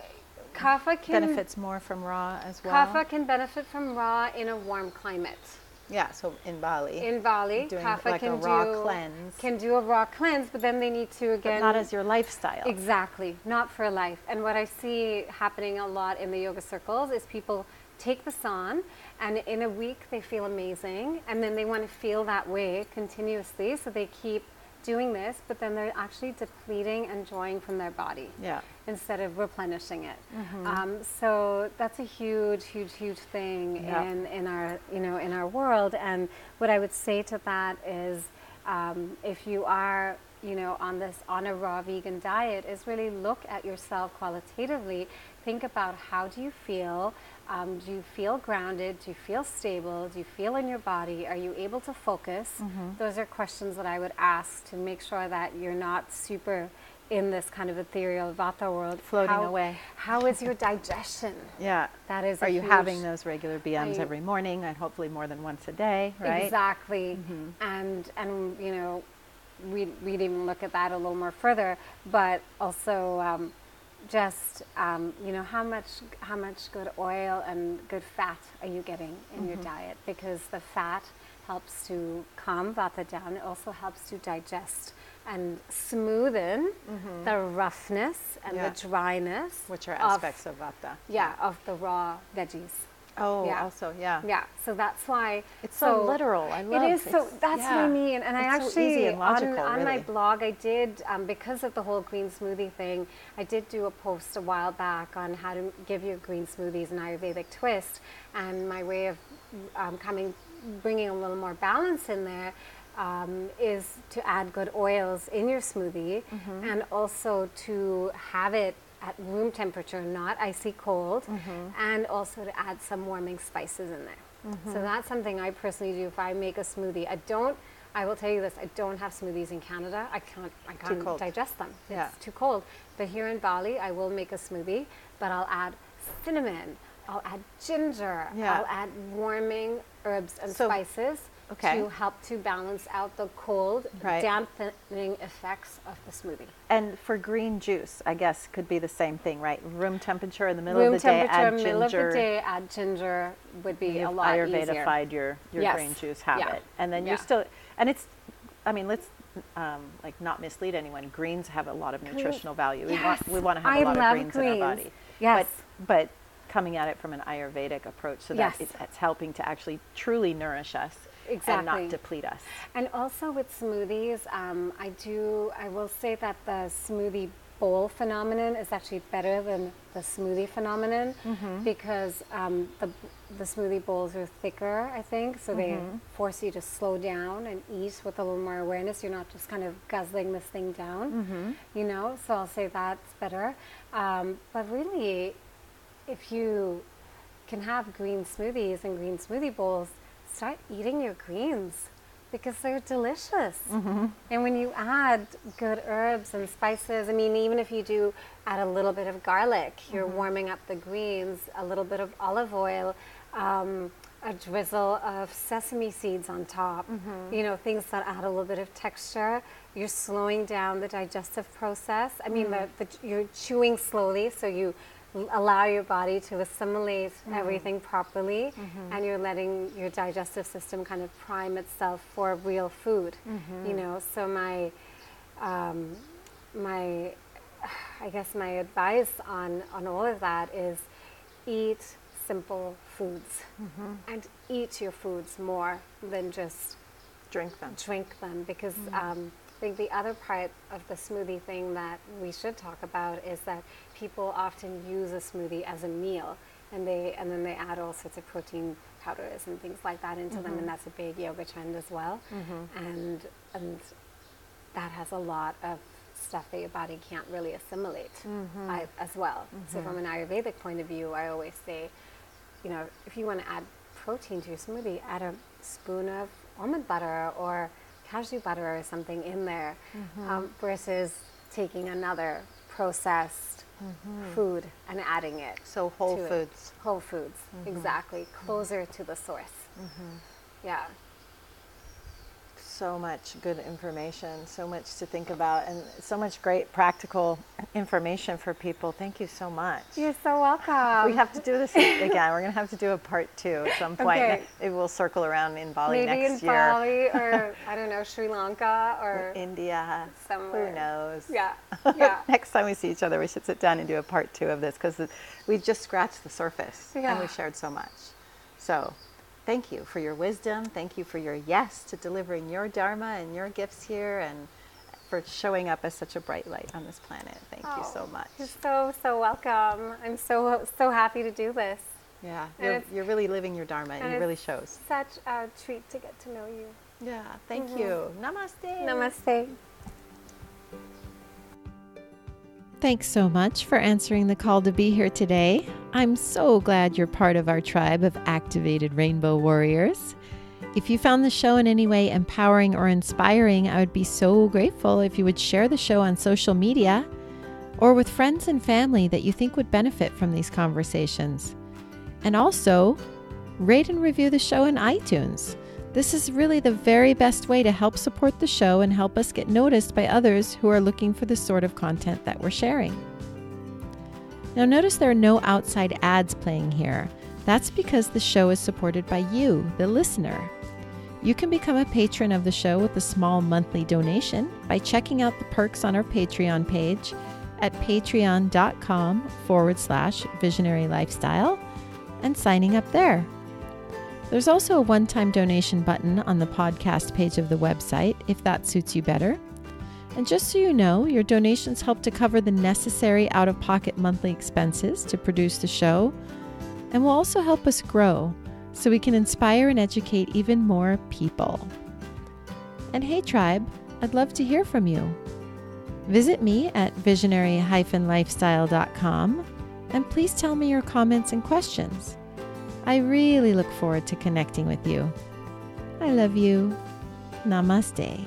Kapha benefits more from raw as well. Kapha can benefit from raw in a warm climate. Yeah, so in Bali. In Bali, doing kapha like can a raw cleanse. Can do a raw cleanse, but then they need to again. But not as your lifestyle. Exactly, not for life. And what I see happening a lot in the yoga circles is people take this on, and in a week they feel amazing, and then they want to feel that way continuously, so they keep doing this, but then they're actually depleting and drawing from their body. Yeah. Instead of replenishing it. So that's a huge, huge, huge thing in our, in our world. And what I would say to that is, if you are, on a raw vegan diet, is really look at yourself qualitatively. Think about, how do you feel? Do you feel grounded? Do you feel stable? Do you feel in your body? Are you able to focus? Those are questions that I would ask to make sure that you're not super in this kind of ethereal vata world. Floating away. How is your digestion? Yeah. That is Are you having those regular BMs every morning, and hopefully more than once a day, right? Exactly. And we'd even look at that a little more further, but also how much good oil and good fat are you getting in your diet? Because the fat helps to calm vata down. It also helps to digest and smoothen the roughness and the dryness, which are aspects of vata. Yeah, of the raw veggies. Oh, also, yeah. Yeah, so that's why it's so literal. I love it. Is so that's what I mean, and I actually so easy and logical, on really. my blog I did because of the whole green smoothie thing. I did do a post a while back on how to give your green smoothies an Ayurvedic twist, and my way of bringing a little more balance in there. Is to add good oils in your smoothie, and also to have it at room temperature, not icy cold, and also to add some warming spices in there. So that's something I personally do if I make a smoothie. I will tell you this, I don't have smoothies in Canada. I can't digest them. It's too cold. But here in Bali, I will make a smoothie, but I'll add cinnamon, I'll add ginger, I'll add warming herbs and spices. To help to balance out the cold, dampening effects of the smoothie. And for green juice, I guess, could be the same thing, right? Room temperature in the middle of the day, add ginger. Middle of the day, add ginger would be a lot easier. Ayurveda-fied your green juice habit. And then you're still, and it's, let's not mislead anyone. Greens have a lot of nutritional value. We want to have a lot of greens in our body. Yes. But coming at it from an Ayurvedic approach, so that it's helping to actually truly nourish us. Exactly. And not deplete us. And also with smoothies, I will say that the smoothie bowl phenomenon is actually better than the smoothie phenomenon, because the smoothie bowls are thicker, I think, so they force you to slow down and eat with a little more awareness. You're not just kind of guzzling this thing down, so I'll say that's better. But really, if you can have green smoothies and green smoothie bowls, start eating your greens, because they're delicious. And when you add good herbs and spices, even if you do add a little bit of garlic, you're warming up the greens, a little bit of olive oil, a drizzle of sesame seeds on top, things that add a little bit of texture. You're slowing down the digestive process. You're chewing slowly, so you allow your body to assimilate everything properly, and you're letting your digestive system kind of prime itself for real food. So my advice on all of that is eat simple foods, and eat your foods more than just drink them, because I think the other part of the smoothie thing that we should talk about is that people often use a smoothie as a meal, and then they add all sorts of protein powders and things like that into them, and that's a big yoga trend as well. And that has a lot of stuff that your body can't really assimilate as well. So from an Ayurvedic point of view, I always say, if you want to add protein to your smoothie, add a spoon of almond butter or cashew butter or something in there, versus taking another processed food and adding it. So whole foods. Whole foods, exactly. Closer to the source. Yeah. So much good information, so much to think about, and so much great practical information for people. Thank you so much. You're so welcome. We have to do this again. We're going to have to do a part 2 at some point. Okay. It will circle around in Bali Maybe next in year. Bali or, I don't know, Sri Lanka or India. somewhere. Who knows? Yeah. Yeah. Next time we see each other, we should sit down and do a part 2 of this, because we just scratched the surface and Yeah. we've shared so much. So thank you for your wisdom. Thank you for your yes to delivering your dharma and your gifts here, and for showing up as such a bright light on this planet. Thank you so much. You're so welcome. I'm so happy to do this. Yeah, And you're really living your dharma, and it really shows. Such a treat to get to know you. Yeah, thank you. Namaste. Namaste. Thanks so much for answering the call to be here today. I'm so glad you're part of our tribe of activated rainbow warriors. If you found the show in any way empowering or inspiring, I would be so grateful if you would share the show on social media or with friends and family that you think would benefit from these conversations. And also, rate and review the show in iTunes. This is really the very best way to help support the show and help us get noticed by others who are looking for the sort of content that we're sharing. Now notice there are no outside ads playing here. That's because the show is supported by you, the listener. You can become a patron of the show with a small monthly donation by checking out the perks on our Patreon page at patreon.com/visionary lifestyle and signing up there. There's also a one-time donation button on the podcast page of the website if that suits you better. And just so you know, your donations help to cover the necessary out-of-pocket monthly expenses to produce the show, and will also help us grow so we can inspire and educate even more people. And hey tribe, I'd love to hear from you. Visit me at visionary-lifestyle.com and please tell me your comments and questions. I really look forward to connecting with you. I love you. Namaste.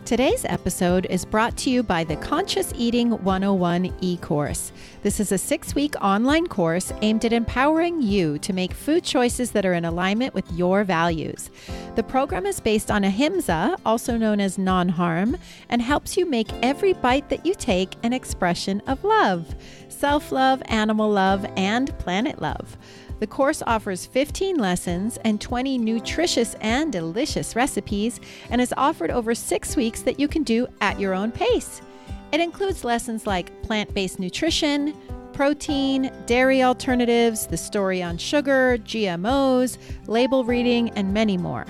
Today's episode is brought to you by the Conscious Eating 101 e-course. This is a 6-week online course aimed at empowering you to make food choices that are in alignment with your values. The program is based on ahimsa, also known as non-harm, and helps you make every bite that you take an expression of love, self-love, animal love, and planet love. The course offers 15 lessons and 20 nutritious and delicious recipes and is offered over 6 weeks that you can do at your own pace. It includes lessons like plant-based nutrition, protein, dairy alternatives, the story on sugar, GMOs, label reading, and many more.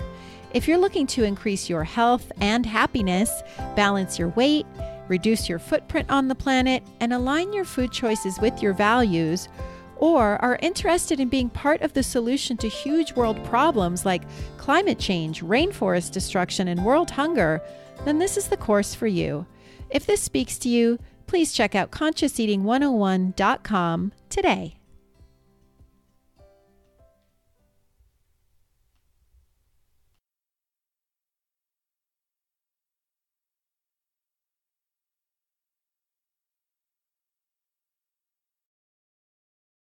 If you're looking to increase your health and happiness, balance your weight, reduce your footprint on the planet, and align your food choices with your values, or are interested in being part of the solution to huge world problems like climate change, rainforest destruction, and world hunger, then this is the course for you. If this speaks to you, please check out consciouseating101.com today.